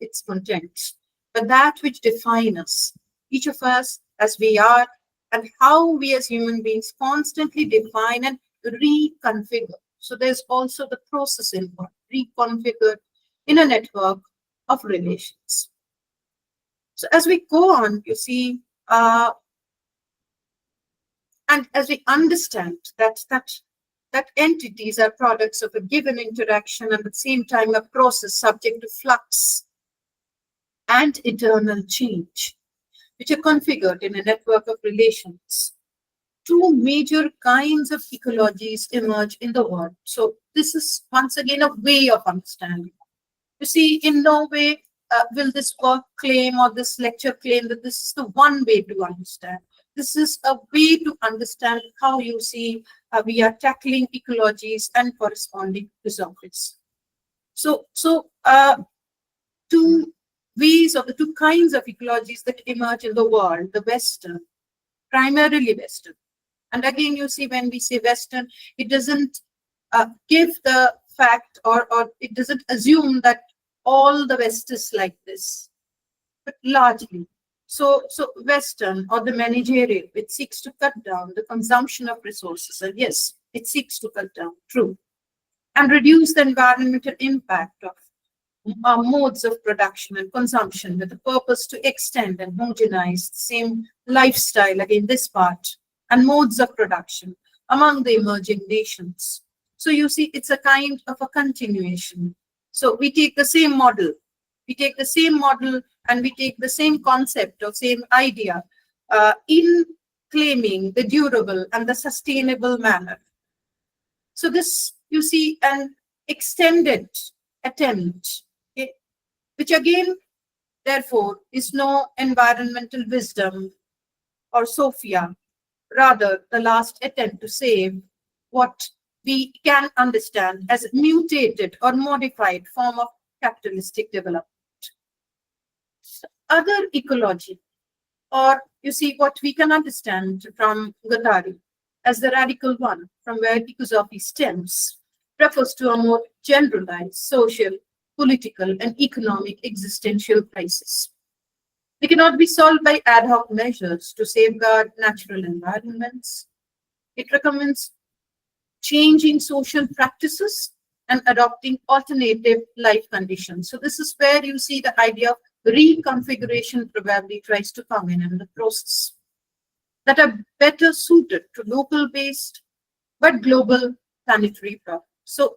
its contents, but that which define us, each of us as we are, and how we as human beings constantly define and reconfigure So there's also the process involved, reconfigured in a network of relations. So as we go on, you see, and as we understand that entities are products of a given interaction and at the same time a process subject to flux and eternal change, which are configured in a network of relations. Two major kinds of ecologies emerge in the world. So this is once again a way of understanding. You see, in no way will this work claim or this lecture claim that this is the one way to understand. This is a way to understand how you see we are tackling ecologies and corresponding philosophies. So two ways or the two kinds of ecologies that emerge in the world, the Western, primarily Western. And again, you see, when we say Western, it doesn't give the fact or it doesn't assume that all the West is like this, but largely. So Western or the managerial, it seeks to cut down the consumption of resources. And yes, it seeks to cut down, true, and reduce the environmental impact of modes of production and consumption with the purpose to extend and homogenize the same lifestyle, again, this part, and modes of production among the emerging nations. So you see, it's a kind of a continuation. So we take the same model, and we take the same concept or same idea in claiming the durable and the sustainable manner. So this, you see, an extended attempt, which again, therefore, is no environmental wisdom or Sophia, rather the last attempt to save what we can understand as a mutated or modified form of capitalistic development. Other ecology, or you see what we can understand from Guattari as the radical one, from where ecosophy stems, refers to a more generalized social, political, and economic existential crisis. They cannot be solved by ad hoc measures to safeguard natural environments. It recommends changing social practices and adopting alternative life conditions. So this is where you see the idea of reconfiguration probably tries to come in the process, that are better suited to local-based but global planetary problems. So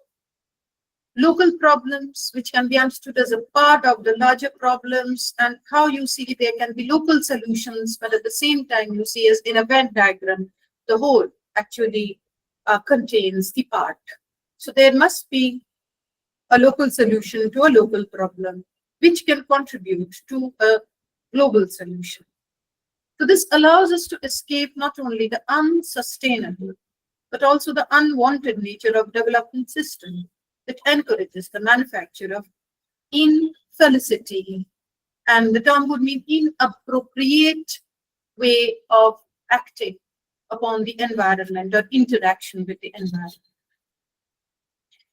local problems, which can be understood as a part of the larger problems, and how you see there can be local solutions, but at the same time you see as in a Venn diagram, the whole actually contains the part. So there must be a local solution to a local problem, which can contribute to a global solution. So this allows us to escape not only the unsustainable, but also the unwanted nature of development system that encourages the manufacture of infelicity, and the term would mean inappropriate way of acting upon the environment or interaction with the environment.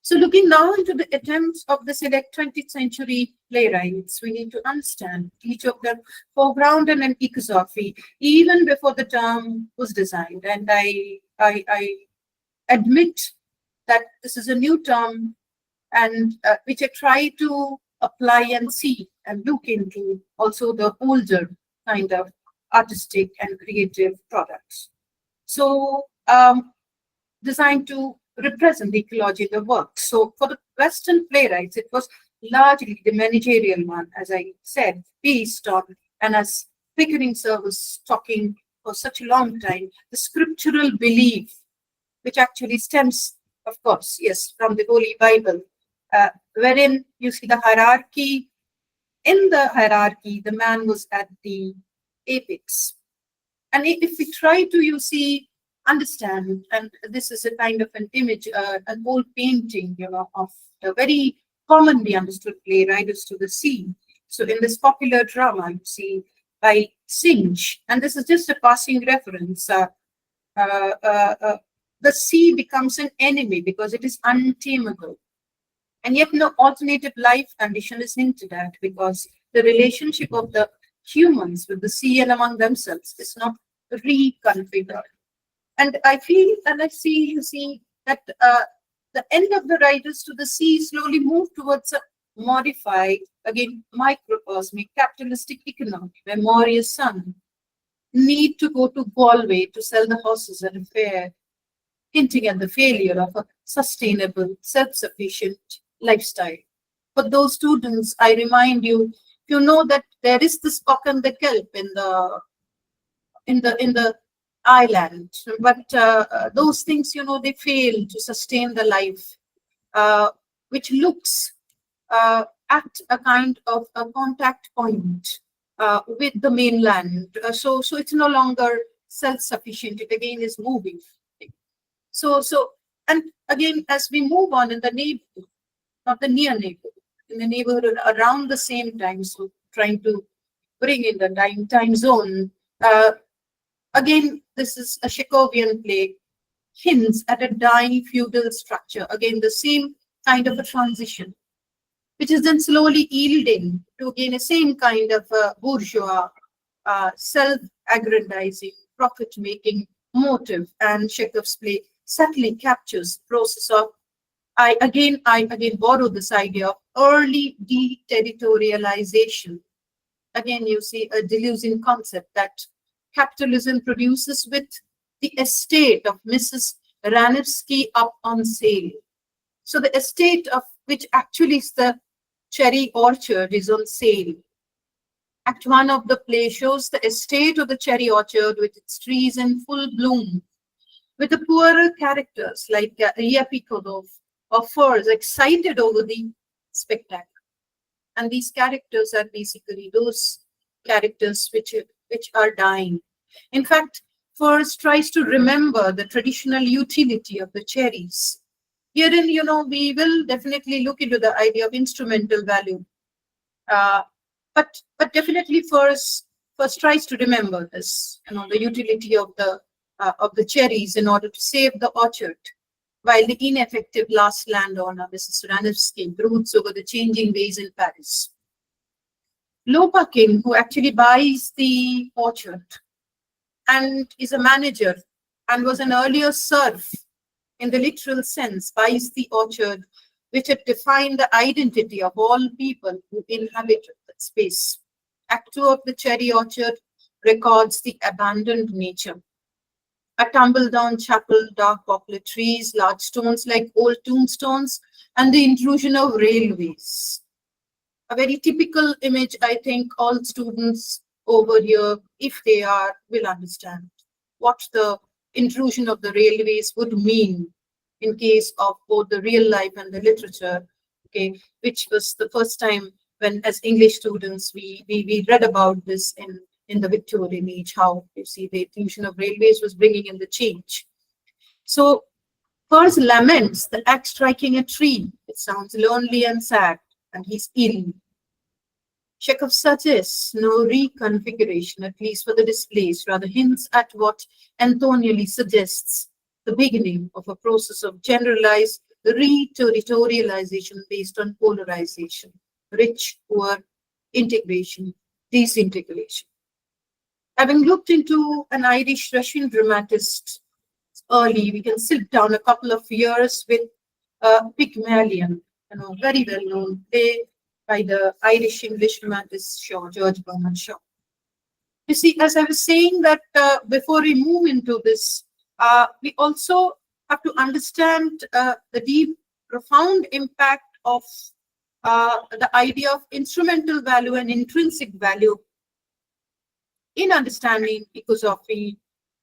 So looking now into the attempts of the select 20th century playwrights, we need to understand each of them foregrounded in ecosophy even before the term was designed. And I admit that this is a new term, and which I try to apply and see and look into also the older kind of artistic and creative products. So designed to represent the ecology of the work. So for the Western playwrights, it was largely the managerial one, as I said, based on, and as Pickering sir was talking for such a long time, the scriptural belief, which actually stems, of course, yes, from the Holy Bible, wherein you see the hierarchy. In the hierarchy, the man was at the apex. And if we try to, you see, understand, and this is a kind of an image, an old painting, you know, of the very commonly understood play, Riders to the Sea. So in this popular drama, you see, by Singe, and this is just a passing reference, the sea becomes an enemy because it is untamable. And yet no alternative life condition is hinted at, because the relationship of the humans with the sea and among themselves is not reconfigured. And I feel, and I see, you see, that the end of the riders to the sea slowly moved towards a modified, again, microcosmic capitalistic economy, where Maurya's son need to go to Galway to sell the horses at a fair, hinting at the failure of a sustainable, self-sufficient lifestyle. For those students, I remind you, you know that there is the spock and the kelp in the island, but those things, you know, they fail to sustain the life, which looks at a kind of a contact point with the mainland. So it's no longer self-sufficient. It again is moving. So and again, as we move on in the neighborhood, not the near neighborhood, in the neighborhood around the same time, so trying to bring in the time zone. Again, this is a Chekhovian play, hints at a dying feudal structure. Again, the same kind of a transition, which is then slowly yielding to again a same kind of bourgeois, self-aggrandizing, profit-making motive. And Chekhov's play subtly captures the process of, I again borrow this idea of early deterritorialization. Again, you see a delusion concept that capitalism produces with the estate of Mrs. Ranevsky up on sale. So the estate of which actually is the cherry orchard is on sale. Act 1 of the play shows the estate of the cherry orchard with its trees in full bloom, with the poorer characters like Yapikodov or Furs excited over the spectacle. And these characters are basically those characters which are dying. In fact, Furs tries to remember the traditional utility of the cherries. Herein, you know, we will definitely look into the idea of instrumental value. But definitely Furs tries to remember this, you know, the utility of the cherries in order to save the orchard, while the ineffective last landowner, Mrs. Ranevsky, broods over the changing ways in Paris. Lopakin, who actually buys the orchard and is a manager and was an earlier serf in the literal sense, buys the orchard, which had defined the identity of all people who inhabited that space. Act 2 of the cherry orchard records the abandoned nature. A tumble-down chapel, dark poplar trees, large stones like old tombstones, and the intrusion of railways. A very typical image, I think all students over here, if they are, will understand what the intrusion of the railways would mean in case of both the real life and the literature, okay, which was the first time when, as English students, we read about this in the Victorian age, how you see the intrusion of railways was bringing in the change. So Furs laments the axe striking a tree. It sounds lonely and sad, and he's ill. Chekhov suggests no reconfiguration, at least for the displaced, rather hints at what Antonially suggests the beginning of a process of generalized re-territorialization based on polarization, rich, poor, integration, disintegration. Having looked into an Irish-Russian dramatist early, we can sit down a couple of years with Pygmalion, you know, very well-known play by the Irish-English dramatist George Bernard Shaw. You see, as I was saying that before we move into this, we also have to understand the deep, profound impact of the idea of instrumental value and intrinsic value in understanding ecosophy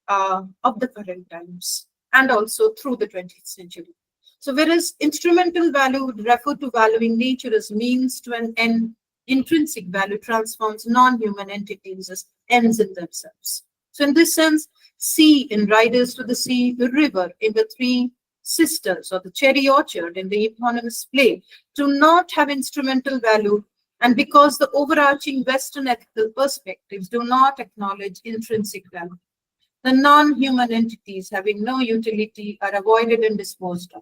of the current times and also through the 20th century. So whereas instrumental value would refer to valuing nature as means to an end, intrinsic value transforms non-human entities as ends in themselves. So in this sense, sea in Riders to the Sea, the river in the Three Sisters or the Cherry Orchard in the eponymous play do not have instrumental value, and because the overarching Western ethical perspectives do not acknowledge intrinsic value, the non-human entities having no utility are avoided and disposed of.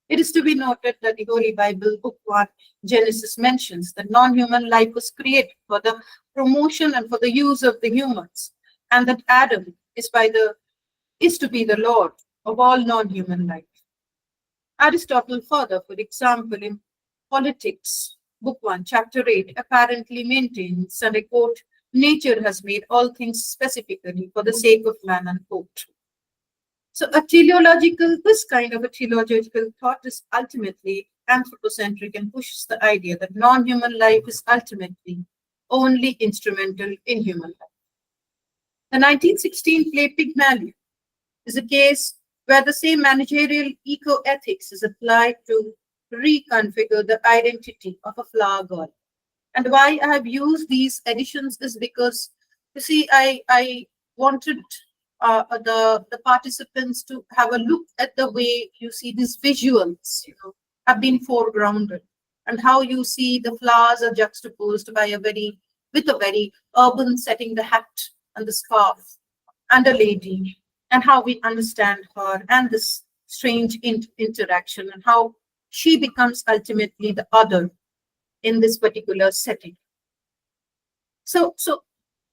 It is to be noted that the Holy Bible, Book 1, Genesis mentions that non-human life was created for the promotion and for the use of the humans, and that Adam is to be the Lord of all non-human life. Aristotle further, for example, in Politics, Book 1, Chapter 8, apparently maintains, and I quote, nature has made all things specifically for the sake of man, unquote. So this kind of a teleological thought is ultimately anthropocentric and pushes the idea that non-human life is ultimately only instrumental in human life. The 1916 play Pygmalion is a case where the same managerial eco-ethics is applied to reconfigure the identity of a flower girl. And why I have used these editions is because, you see, I wanted the participants to have a look at the way you see these visuals, have been foregrounded, and how you see the flowers are juxtaposed by with a very urban setting, the hat and the scarf and a lady, and how we understand her and this strange interaction and how she becomes ultimately the other in this particular setting. So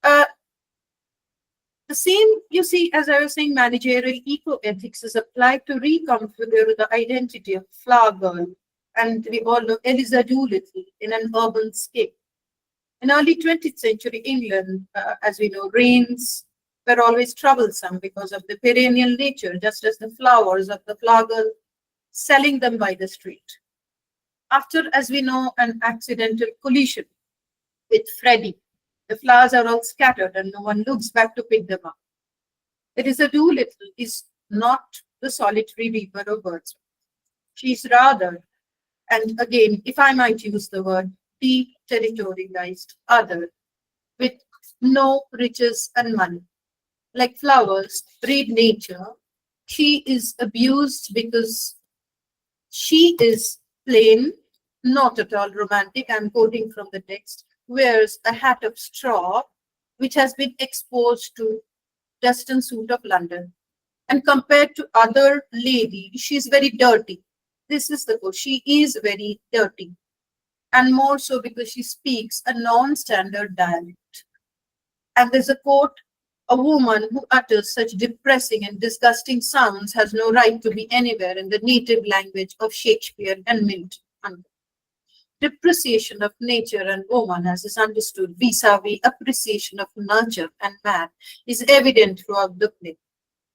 the same, you see, as I was saying, managerial eco-ethics is applied to reconfigure the identity of flower girl, and we all know Eliza Doolittle in an urban scape. In early 20th century England, as we know, rains were always troublesome because of the perennial nature, just as the flowers of the flower girl selling them by the street. After, as we know, an accidental collision with Freddie, the flowers are all scattered and no one looks back to pick them up. Eliza Doolittle is not the solitary reaper of birds. She's rather, and again, if I might use the word, deterritorialized other, with no riches and money. Like flowers, read nature, she is abused because she is plain, not at all romantic. I'm quoting from the text. Wears a hat of straw, which has been exposed to dust and soot of London. And compared to other ladies, she's very dirty. This is the quote. She is very dirty. And more so because she speaks a non-standard dialect. And there's a quote, a woman who utters such depressing and disgusting sounds has no right to be anywhere in the native language of Shakespeare and Milton. Depreciation of nature and woman, as is understood vis-a-vis appreciation of nurture and man, is evident throughout the play.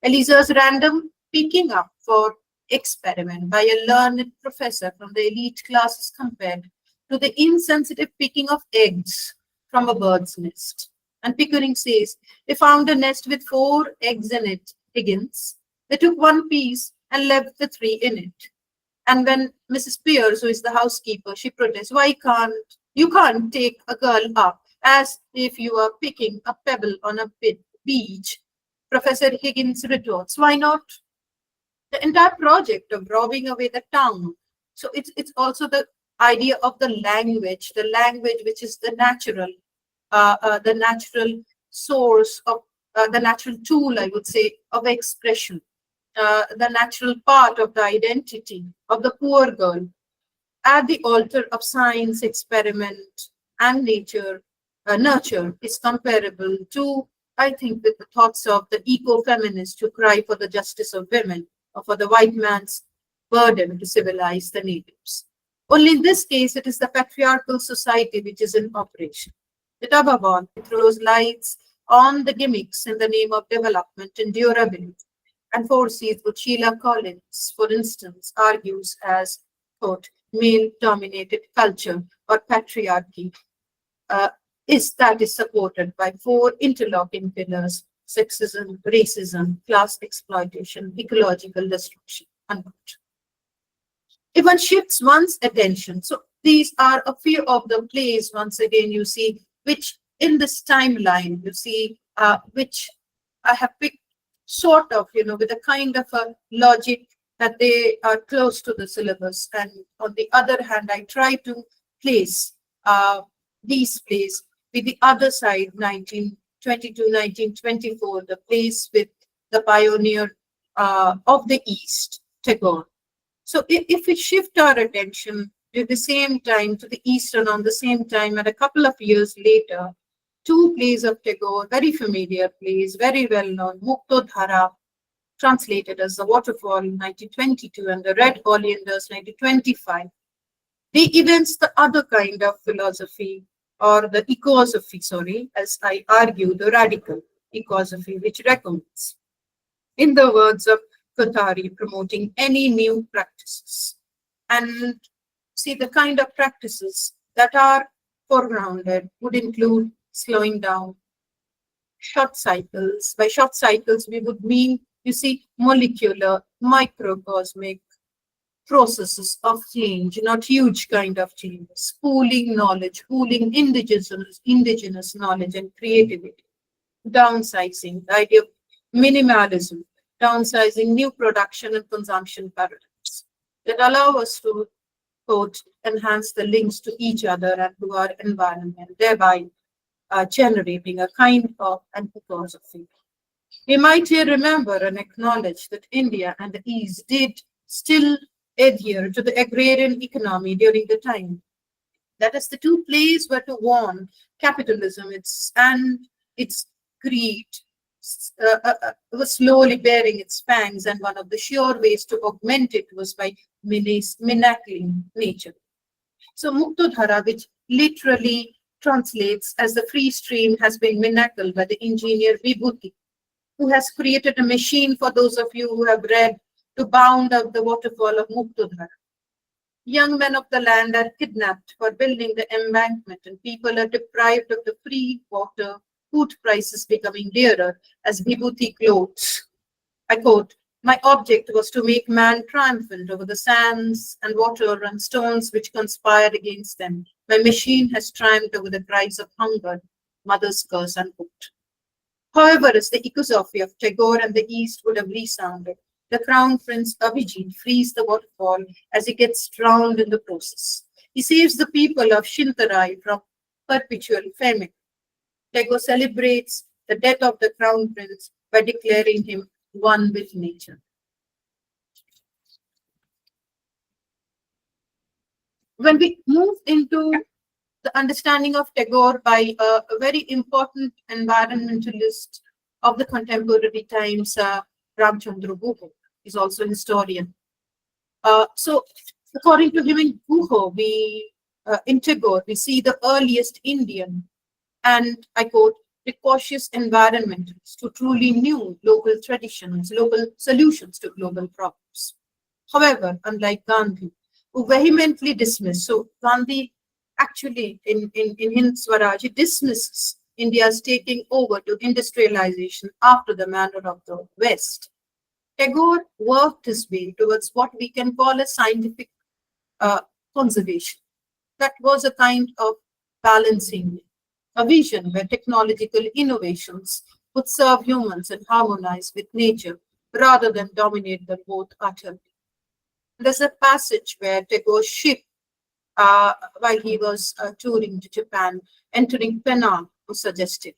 Eliza's random picking up for experiment by a learned professor from the elite class is compared to the insensitive picking of eggs from a bird's nest. And Pickering says, they found a nest with 4 eggs in it, Higgins. They took one piece and left the 3 in it. And when Mrs. Pierce, who is the housekeeper, she protests, you can't take a girl up as if you are picking a pebble on a beach. Professor Higgins retorts, why not? The entire project of robbing away the town. So it's also the idea of the language which is the natural source of the natural tool, I would say, of expression. The natural part of the identity of the poor girl at the altar of science, experiment, and nurture is comparable to, I think, with the thoughts of the eco-feminists who cry for the justice of women or for the white man's burden to civilize the natives. Only in this case, it is the patriarchal society which is in operation. It above all throws lights on the gimmicks in the name of development and durability, and foresees what Sheila Collins, for instance, argues as, quote, male-dominated culture or patriarchy is supported by 4 interlocking pillars: sexism, racism, class exploitation, ecological destruction, unquote. If one shifts one's attention, so these are a few of the plays, once again, you see, which in this timeline, you see, which I have picked sort of, with a kind of a logic that they are close to the syllabus. And on the other hand, I try to place these plays with the other side, 1922, 1924, the plays with the pioneer of the East, Tagore. So if we shift our attention at the same time to the East and on the same time, and a couple of years later, 2 plays of Tagore, very familiar plays, very well known, Muktodhara translated as the waterfall in 1922 and the red oleanders 1925. The events, the other kind of philosophy, or the ecosophy, sorry, as I argue, the radical ecosophy, which recommends, in the words of Kothari, promoting any new practices. And see, the kind of practices that are foregrounded would include slowing down, short cycles. By short cycles, we would mean, you see, molecular, microcosmic processes of change, not huge kind of changes, pooling knowledge, pooling indigenous knowledge and creativity, downsizing, the idea of minimalism, downsizing new production and consumption paradigms that allow us to, quote, enhance the links to each other and to our environment, thereby generating a kind of an ecosophy. We might here remember and acknowledge that India and the East did still adhere to the agrarian economy during the time. That is, the two plays were to warn capitalism and its greed was slowly bearing its fangs, and one of the sure ways to augment it was by manacling nature. So Muktodhara, which literally translates as the free stream, has been manacled by the engineer Vibhuti, who has created a machine, for those of you who have read, to bound up the waterfall of Muktodhara. Young men of the land are kidnapped for building the embankment, and people are deprived of the free water, food prices becoming dearer as Vibhuti gloats. I quote, "My object was to make man triumphant over the sands and water and stones which conspired against them. My machine has triumphed over the cries of hunger, mother's curse," unquote. However, as the ecosophy of Tagore and the East would have resounded, the Crown Prince Abhijit frees the waterfall as he gets drowned in the process. He saves the people of Shintarai from perpetual famine. Tagore celebrates the death of the Crown Prince by declaring him one with nature. When we move into the understanding of Tagore by a very important environmentalist of the contemporary times, Ramchandra Guha, is also a historian. So, according to him in Guha, in Tagore, we see the earliest Indian, and I quote, "precocious environmentalists who truly knew local traditions, local solutions to global problems." However, unlike Gandhi, who vehemently dismissed, so Gandhi actually in Hind Swaraj, he dismisses India's taking over to industrialization after the manner of the West. Tagore worked his way towards what we can call a scientific conservation. That was a kind of balancing, a vision where technological innovations would serve humans and harmonize with nature rather than dominate them both utterly. There's a passage where Tagore's ship, while he was touring to Japan, entering Penang, was suggested.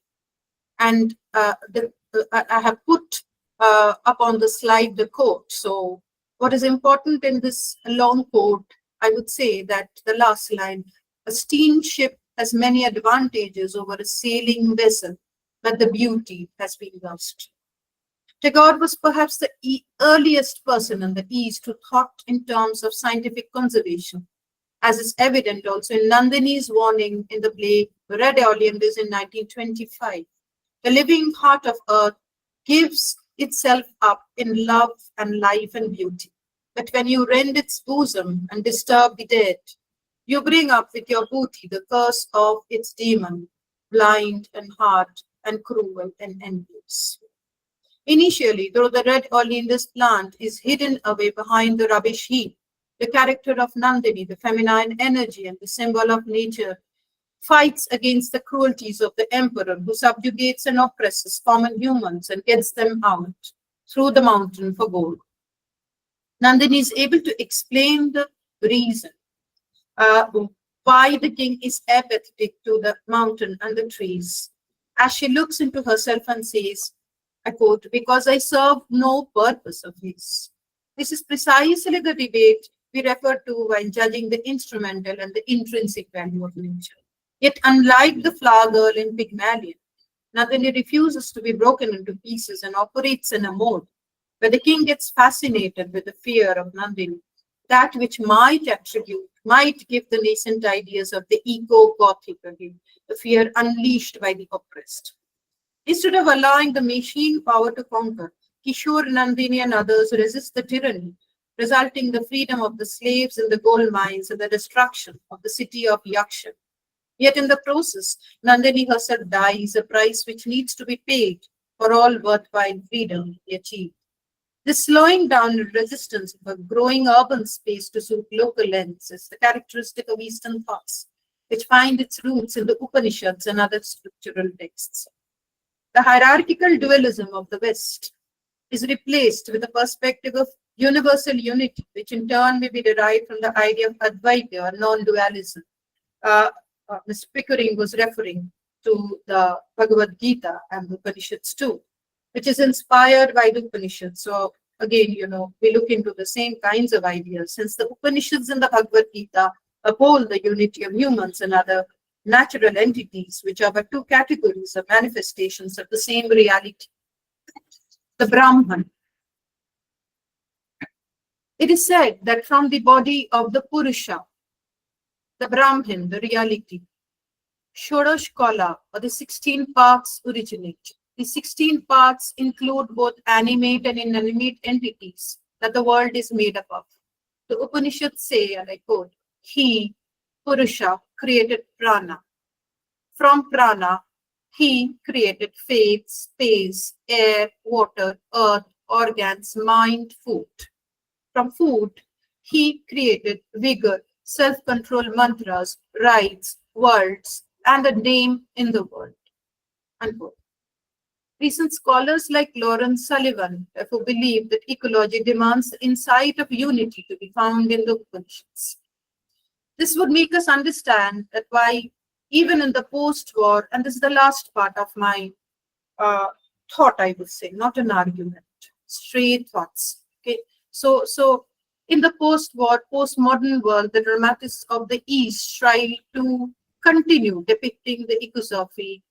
And I have put up on the slide the quote. So what is important in this long quote, I would say that the last line, "A steamship has many advantages over a sailing vessel, but the beauty has been lost." Tagore was perhaps the earliest person in the East who thought in terms of scientific conservation, as is evident also in Nandini's warning in the play Red Oleanders in 1925. The living heart of earth gives itself up in love and life and beauty. But when you rend its bosom and disturb the dead, you bring up with your booty the curse of its demon, blind and hard and cruel and envious. Initially, though the red oleanders plant is hidden away behind the rubbish heap, the character of Nandini, the feminine energy and the symbol of nature, fights against the cruelties of the emperor who subjugates and oppresses common humans and gets them out through the mountain for gold. Nandini is able to explain the reason why the king is apathetic to the mountain and the trees, as she looks into herself and says, I quote, "Because I serve no purpose of his." This is precisely the debate we refer to while judging the instrumental and the intrinsic value of nature. Yet, unlike the flower girl in Pygmalion, Nandini refuses to be broken into pieces and operates in a mode where the king gets fascinated with the fear of Nandini, that which might give the nascent ideas of the eco-Gothic again, the fear unleashed by the oppressed. Instead of allowing the machine power to conquer, Kishore, Nandini, and others resist the tyranny, resulting in the freedom of the slaves in the gold mines and the destruction of the city of Yakshan. Yet in the process, Nandini herself dies, a price which needs to be paid for all worthwhile freedom he achieved. This slowing down and resistance of a growing urban space to suit local ends is the characteristic of Eastern thoughts, which find its roots in the Upanishads and other scriptural texts. The hierarchical dualism of the West is replaced with the perspective of universal unity, which in turn may be derived from the idea of Advaita or non-dualism. Mr. Pickering was referring to the Bhagavad Gita and the Upanishads too, which is inspired by the Upanishads. So again, we look into the same kinds of ideas, since the Upanishads and the Bhagavad Gita uphold the unity of humans and other natural entities, which are but two categories of manifestations of the same reality, the Brahman. It is said that from the body of the Purusha, the Brahman, the reality, Shodosh Kala, or the 16 parts originate. The 16 parts include both animate and inanimate entities that the world is made up of. The Upanishads say, and I quote, he, Purusha, created prana. From prana, he created faith, space, air, water, earth, organs, mind, food. From food, he created vigor, self-control, mantras, rites, words, and a name in the world. Unquote. Recent scholars like Lawrence Sullivan therefore believe that ecology demands the insight of unity to be found in the Upanishads. This would make us understand that why, even in the post-war, and this is the last part of my thought, I would say, not an argument, straight thoughts. Okay, so in the post-war, post-modern world, the dramatists of the East try to continue depicting the ecosophy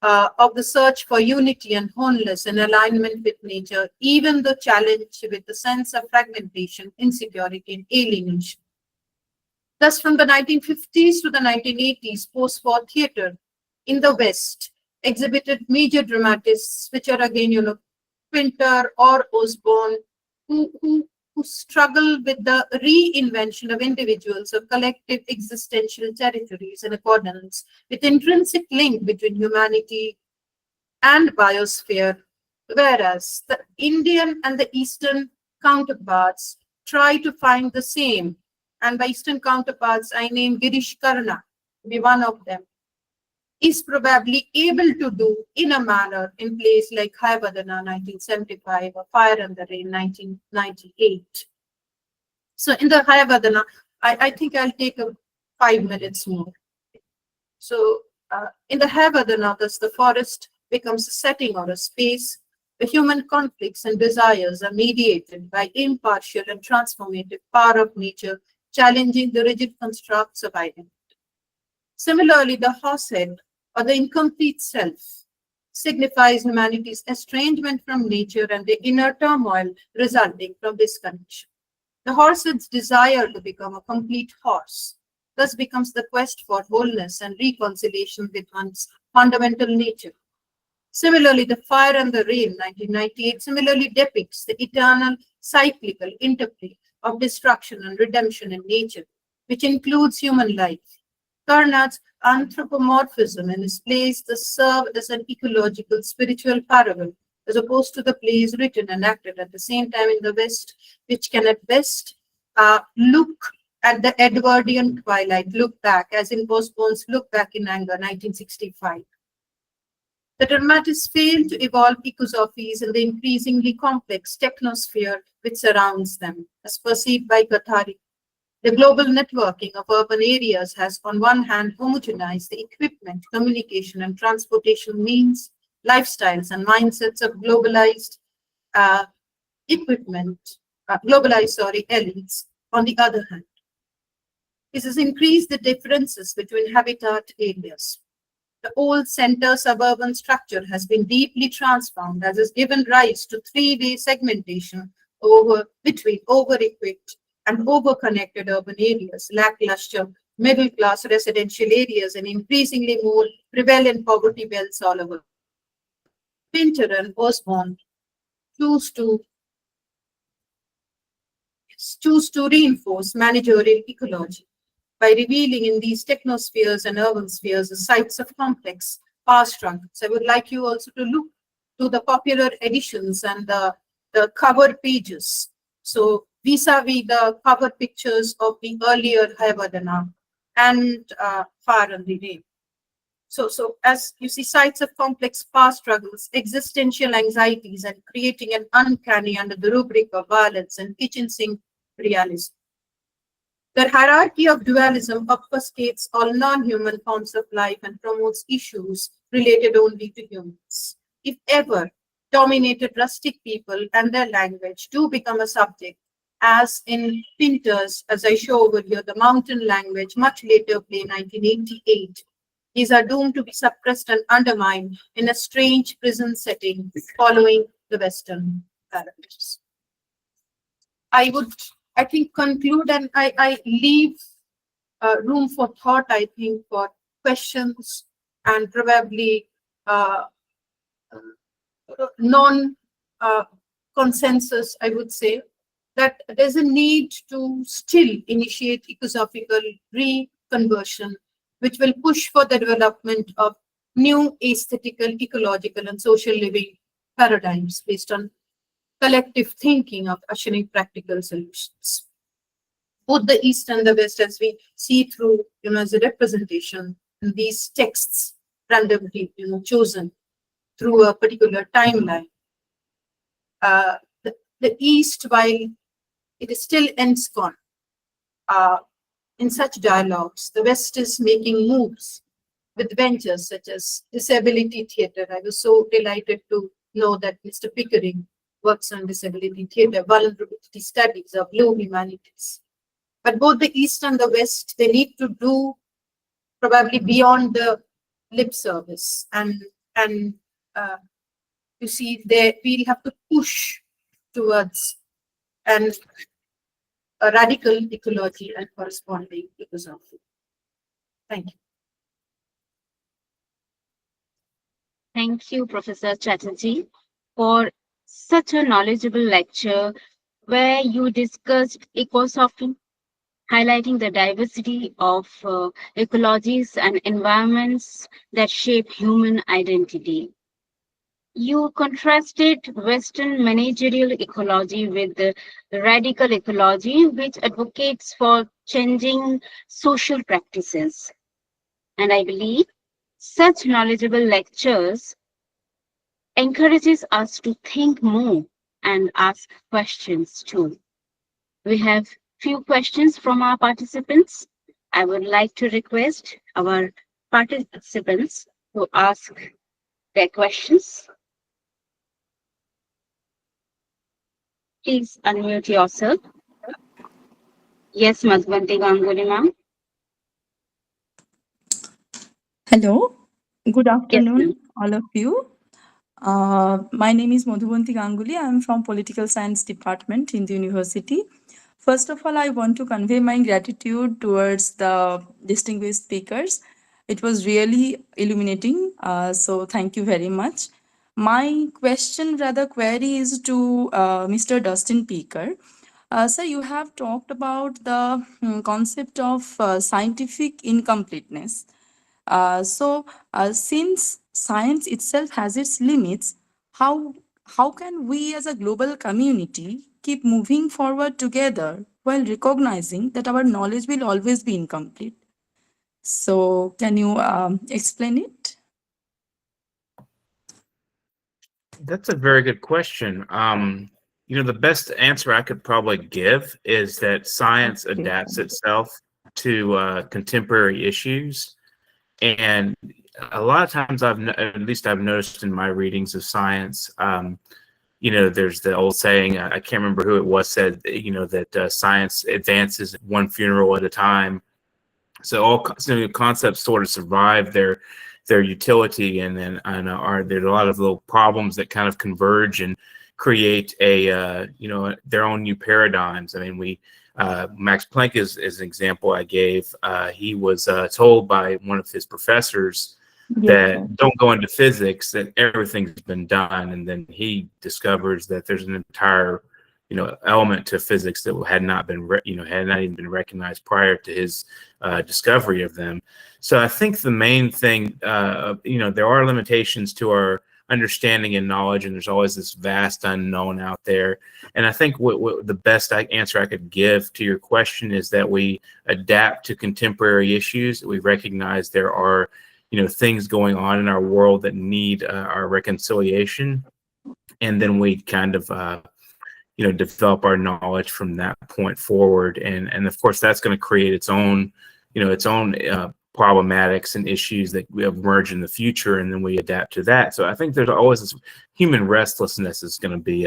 of the search for unity and wholeness and alignment with nature, even the challenge with the sense of fragmentation, insecurity, and alienation. Thus, from the 1950s to the 1980s, post-war theatre in the West exhibited major dramatists, which are again, Pinter or Osborne, who struggle with the reinvention of individuals of collective existential territories in accordance with intrinsic link between humanity and biosphere, whereas the Indian and the Eastern counterparts try to find the same. And by Eastern counterparts, I name Girish Karna to be one of them, is probably able to do in a manner in plays like Hayavadana 1975 or Fire and the Rain 1998. So in the Hayavadana, I think I'll take 5 minutes more. So in the Hayavadana, thus the forest becomes a setting or a space where human conflicts and desires are mediated by impartial and transformative power of nature, challenging the rigid constructs of identity. Similarly, the horsehead, or the incomplete self, signifies humanity's estrangement from nature and the inner turmoil resulting from this connection. The horsehead's desire to become a complete horse thus becomes the quest for wholeness and reconciliation with one's fundamental nature. Similarly, The Fire and the Rain, 1998, similarly depicts the eternal cyclical interplay of destruction and redemption in nature, which includes human life. Karnad's anthropomorphism in his plays thus serve as an ecological spiritual parable, as opposed to the plays written and acted at the same time in the West, which can at best look at the Edwardian twilight, look back, as in Osborne's Look Back in Anger, 1965. The dramatists fail to evolve ecosophies in the increasingly complex technosphere which surrounds them, as perceived by Gathari. The global networking of urban areas has, on one hand, homogenized the equipment, communication, and transportation means, lifestyles, and mindsets of globalized elites. On the other hand, this has increased the differences between habitat areas. The old center-suburban structure has been deeply transformed, as has given rise to three-way segmentation between over-equipped and over-connected urban areas, lackluster middle-class residential areas, and increasingly more prevalent poverty belts all over. Pinter and Osborne choose to reinforce managerial ecology by revealing in these technospheres and urban spheres the sites of complex power struggles. I would like you also to look to the popular editions and the cover pages. So vis-a-vis the cover pictures of the earlier Hayavadana and Far on the Way. So as you see, sites of complex power struggles, existential anxieties, and creating an uncanny under the rubric of violence and kitchen sink realism. The hierarchy of dualism obfuscates all non-human forms of life and promotes issues related only to humans. If ever dominated rustic people and their language do become a subject, as in Pinter's, as I show over here, the mountain language, much later play 1988, these are doomed to be suppressed and undermined in a strange prison setting following the Western paradigms. I would, I think, conclude, and I leave room for thought, I think, for questions and probably non-consensus, I would say, that there's a need to still initiate ecosophical reconversion, which will push for the development of new aesthetical, ecological, and social living paradigms based on collective thinking of ushering practical solutions. Both the East and the West, as we see through, as a representation in these texts randomly, chosen through a particular timeline. The East, while it is still ensconced in such dialogues, the West is making moves with ventures such as disability theatre. I was so delighted to know that Mr. Pickering works on disability theatre, vulnerability studies of low humanities. But both the East and the West, they need to do probably beyond the lip service, and you see, we'll have to push towards a radical ecology and corresponding ecosophy. Thank you. Thank you, Professor Chatterjee, for such a knowledgeable lecture where you discussed ecosophy, highlighting the diversity of ecologies and environments that shape human identity. You contrasted Western managerial ecology with the radical ecology, which advocates for changing social practices. And I believe such knowledgeable lectures encourages us to think more and ask questions too. We have few questions from our participants. I would like to request our participants to ask their questions. Please unmute yourself. Yes, Madhvanti Ganguly, ma'am. Hello, good Yes, afternoon, ma'am. all of you. My name is Madhubanti Ganguly. I am from Political Science Department in the university. First of all, I want to convey my gratitude towards the distinguished speakers. It was really illuminating, so thank you very much. My question, rather query, is to Mr. Dustin Picker. Sir, you have talked about the concept of scientific incompleteness. Since science itself has its limits, how can we as a global community keep moving forward together while recognizing that our knowledge will always be incomplete? So, can you explain it? That's a very good question. The best answer I could probably give is that science Okay. adapts itself to contemporary issues. And a lot of times at least I've noticed in my readings of science, there's the old saying, I can't remember who it was, said, that science advances one funeral at a time. So all concepts sort of survive their their utility, and then there's a lot of little problems that kind of converge and create a their own new paradigms. I mean, Max Planck is an example I gave. He was told by one of his professors that don't go into physics, that everything's been done, and then he discovers that there's an entire element to physics that had not even been recognized prior to his discovery of them. So I think the main thing, there are limitations to our understanding and knowledge, and there's always this vast unknown out there. And I think what the best answer I could give to your question is that we adapt to contemporary issues. We recognize there are things going on in our world that need our reconciliation, and then we kind of develop our knowledge from that point forward. And of course, that's going to create its own problematics and issues that we emerge in the future, and then we adapt to that. So I think there's always this human restlessness is going to be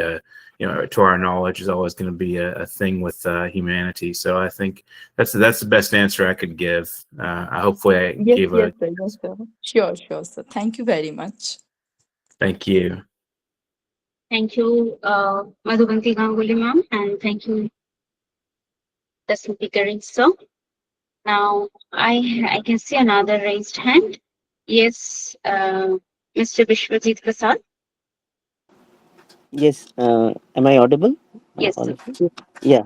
to our knowledge is always going to be a thing with humanity. So I think that's the best answer I could give. Hopefully I gave Yes, sir. Sure, sir. Thank you very much. Thank you. Thank you, Madhubanti Ganguly ma'am, and thank you, Dustin Pickering sir. Now I can see another raised hand. Yes, Mr. Vishwajit Prasad. Yes, am I audible? Yes, All sir. of you? Yeah.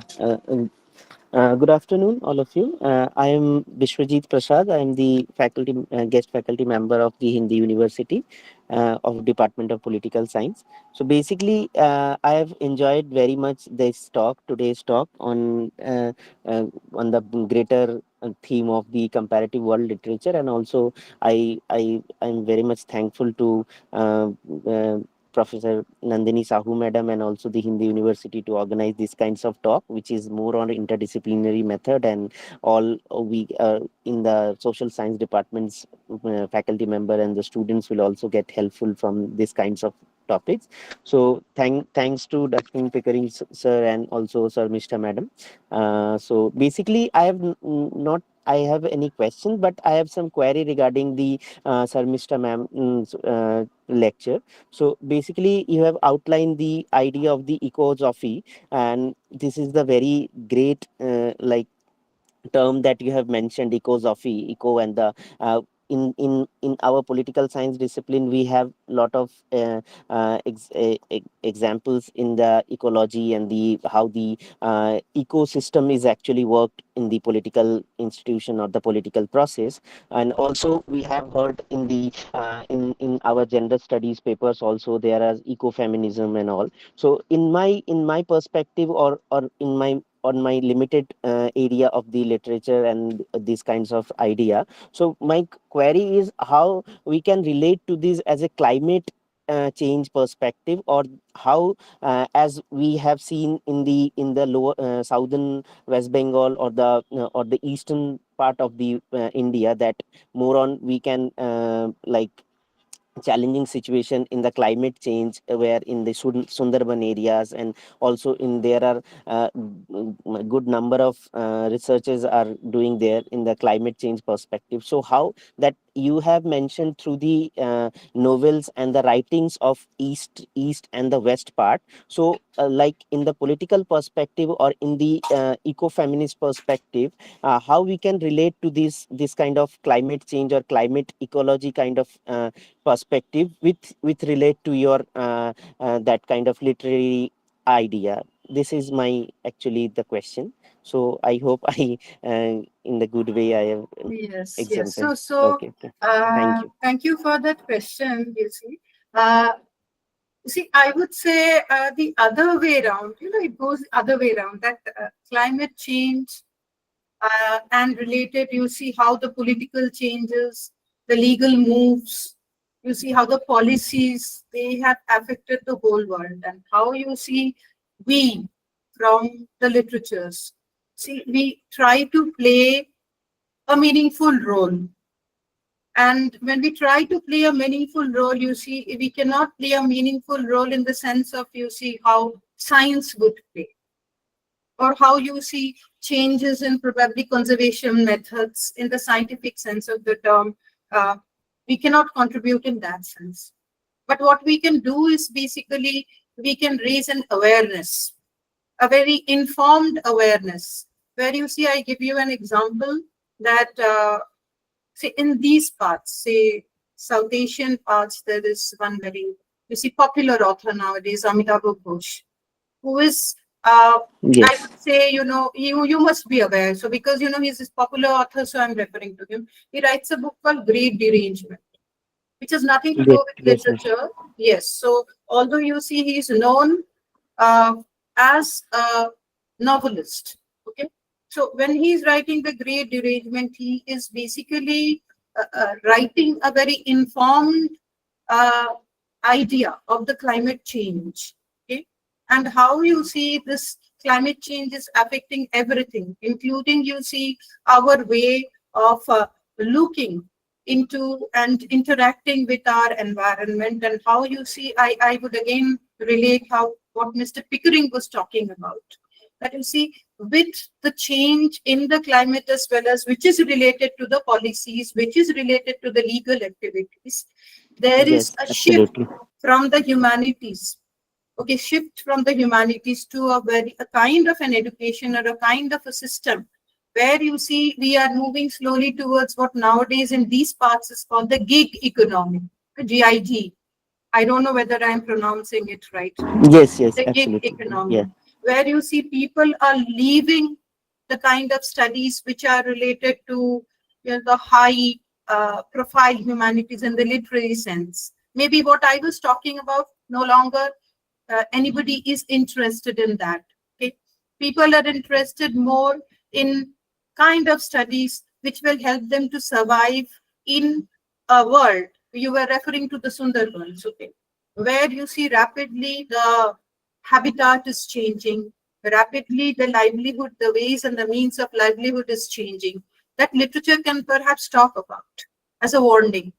Good afternoon, all of you. I am Vishwajit Prasad. I am the guest faculty member of the Hindi University of Department of Political Science. So basically, I have enjoyed very much today's talk on the greater theme of the comparative world literature, and also I'm very much thankful to Professor Nandini Sahu madam and also the Hindi University to organize these kinds of talk, which is more on interdisciplinary method, and all we in the social science department's faculty member and the students will also get helpful from these kinds of topics. So thanks to Dustin Pickering sir and also Sharmistha madam. So basically not I have any questions, but I have some query regarding the Sharmistha ma'am's lecture. So basically, you have outlined the idea of the ecosophy, and this is the very great term that you have mentioned, ecosophy, eco, and the in our political science discipline we have lot of examples in the ecology and the how the ecosystem is actually worked in the political institution or the political process. And also we have heard in the in our gender studies papers also there are ecofeminism and all. So in my perspective, or in my on my limited area of the literature and these kinds of idea, so my query is how we can relate to this as a climate change perspective, or how as we have seen in the lower southern West Bengal or the eastern part of the India, that more on we can challenging situation in the climate change, where in the Sundarban areas, and also in there are good number of researchers are doing there in the climate change perspective. So how that you have mentioned through the novels and the writings of east and the west part. So like in the political perspective or in the eco-feminist perspective, how we can relate to this kind of climate change or climate ecology kind of perspective with relate to your that kind of literary idea. This is my actually the question. So I hope I in the good way I have Yes, yes. exempted. So, Okay. Thank you. thank you for that question, I would say the other way around, it goes the other way around, that climate change and related, you see how the political changes, the legal moves, you see how the policies, they have affected the whole world, and how you see we from the literatures. See, we try to play a meaningful role. And when we try to play a meaningful role, you see, we cannot play a meaningful role in the sense of, you see, how science would play, or how you see changes in probably conservation methods in the scientific sense of the term. We cannot contribute in that sense. But what we can do is basically we can raise an awareness, a very informed awareness, where you see, I give you an example that, say, in these parts, say, South Asian parts, there is one very, you see, popular author nowadays, Amitabh Ghosh, who is, I Yes. would say, you must be aware. So because, he's this popular author, so I'm referring to him. He writes a book called Great Derangement, which has nothing to do Yes. with Yes, ma'am. literature. Yes. So although you see he's known uh, as a novelist, okay. So when he's writing the Great Derangement, he is basically writing a very informed uh, idea of the climate change, okay, and how you see this climate change is affecting everything, including you see our way of looking into and interacting with our environment, and how you see, I would again relate how what Mr. Pickering was talking about. That you see, with the change in the climate as well as which is related to the policies, which is related to the legal activities, there is Yes, a shift absolutely. from the humanities. Okay, shift from the humanities to a kind of an education or a kind of a system where you see we are moving slowly towards what nowadays in these parts is called the gig economy, GIG. I don't know whether I'm pronouncing it right. Yes, yes, The gig absolutely. Yeah. economy, where you see people are leaving the kind of studies which are related to, the high profile humanities in the literary sense. Maybe what I was talking about, no longer anybody is interested in that. Okay, people are interested more in kind of studies which will help them to survive in a world. You were referring to the Sundarbans, okay, where you see rapidly the habitat is changing, rapidly the livelihood, the ways and the means of livelihood is changing. That literature can perhaps talk about as a warning.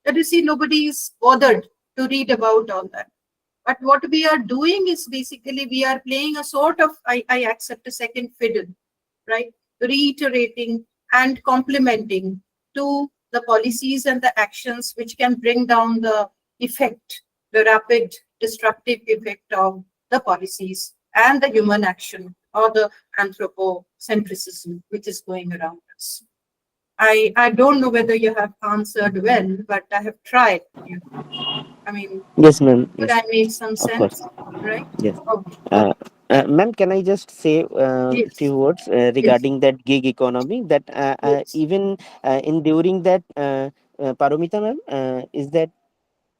That you see, nobody is bothered to read about all that. But what we are doing is basically we are playing a sort of, I accept, a second fiddle, right? Reiterating and complementing to the policies and the actions which can bring down the effect, the rapid destructive effect of the policies and the human action or the anthropocentrism which is going around us. I don't know whether you have answered well, but I have tried. I mean, Yes, ma'am. did Yes, I make some of course. sense? Right? Yes. Okay. Uh, Ma'am, can I just say a Yes. few words Yes. regarding that gig economy? That Yes. even in during that, Paromita ma'am, is that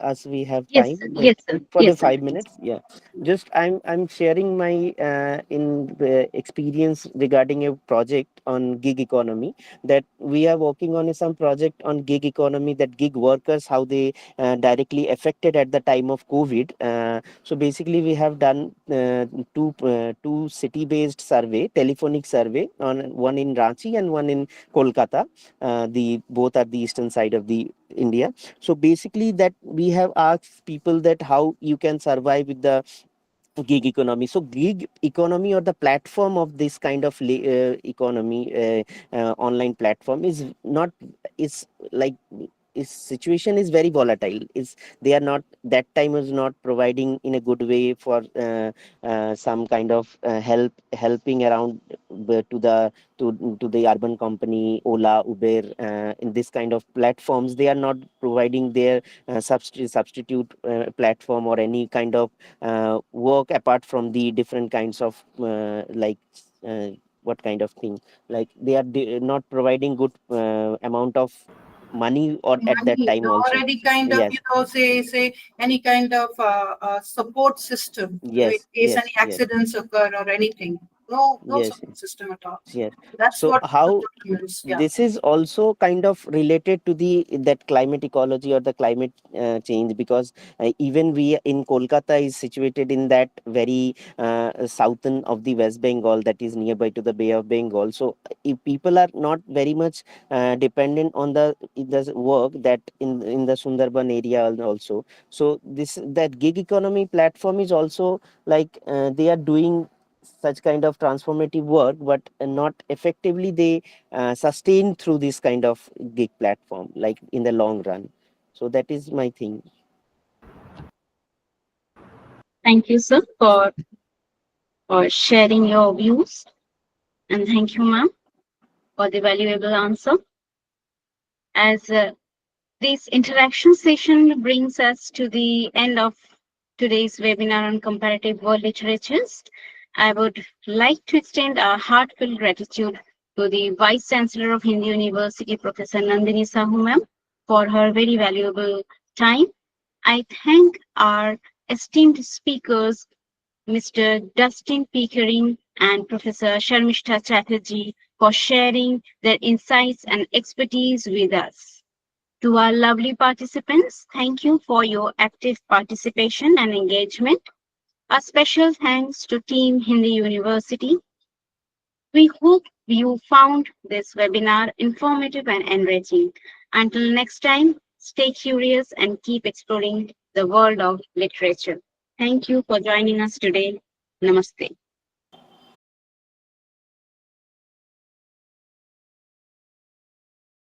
as we have Yes, time sir. Yes, sir. for the Yes, sir. 5 minutes? Yeah, just I'm sharing my in experience regarding a project on gig economy, that we are working on some project on gig economy, that gig workers, how they directly affected at the time of COVID. So basically we have done two city based survey, telephonic survey, on one in Ranchi and one in Kolkata. The both are the eastern side of the India. So basically that we have asked people that how you can survive with the gig economy. So gig economy, or the platform of this kind of economy, online platform, is not, is like, is situation is very volatile. Is they are not, that time is not providing in a good way for some kind of helping around to the urban company Ola, Uber, in this kind of platforms. They are not providing their substitute platform or any kind of work apart from the different kinds of uh, what kind of thing, like they are not providing good amount of money or at that Money time or also. any kind of, Yes, say any kind of support system, in yes, case any yes, yes, accidents occur or anything. No, no yes, support system at all. yes. That's So what the how problem is. Yeah. this is also kind of related to the that climate ecology or the climate change, because even we in Kolkata is situated in that very southern of the West Bengal, that is nearby to the Bay of Bengal. So if people are not very much dependent on the work that in the Sundarban area also. So this, that gig economy platform is also like they are doing such kind of transformative work, but not effectively they sustain through this kind of gig platform, like in the long run. So that is my thing. Thank you, sir, for sharing your views. And thank you, ma'am, for the valuable answer. As this interaction session brings us to the end of today's webinar on comparative world literatures, I would like to extend our heartfelt gratitude to the Vice Chancellor of Hindi University, Professor Nandini Sahu ma'am, for her very valuable time. I thank our esteemed speakers, Mr. Dustin Pickering and Professor Sharmistha Chatterjee, for sharing their insights and expertise with us. To our lovely participants, thank you for your active participation and engagement. A special thanks to Team Hindi University. We hope you found this webinar informative and enriching. Until next time, stay curious and keep exploring the world of literature. Thank you for joining us today. Namaste.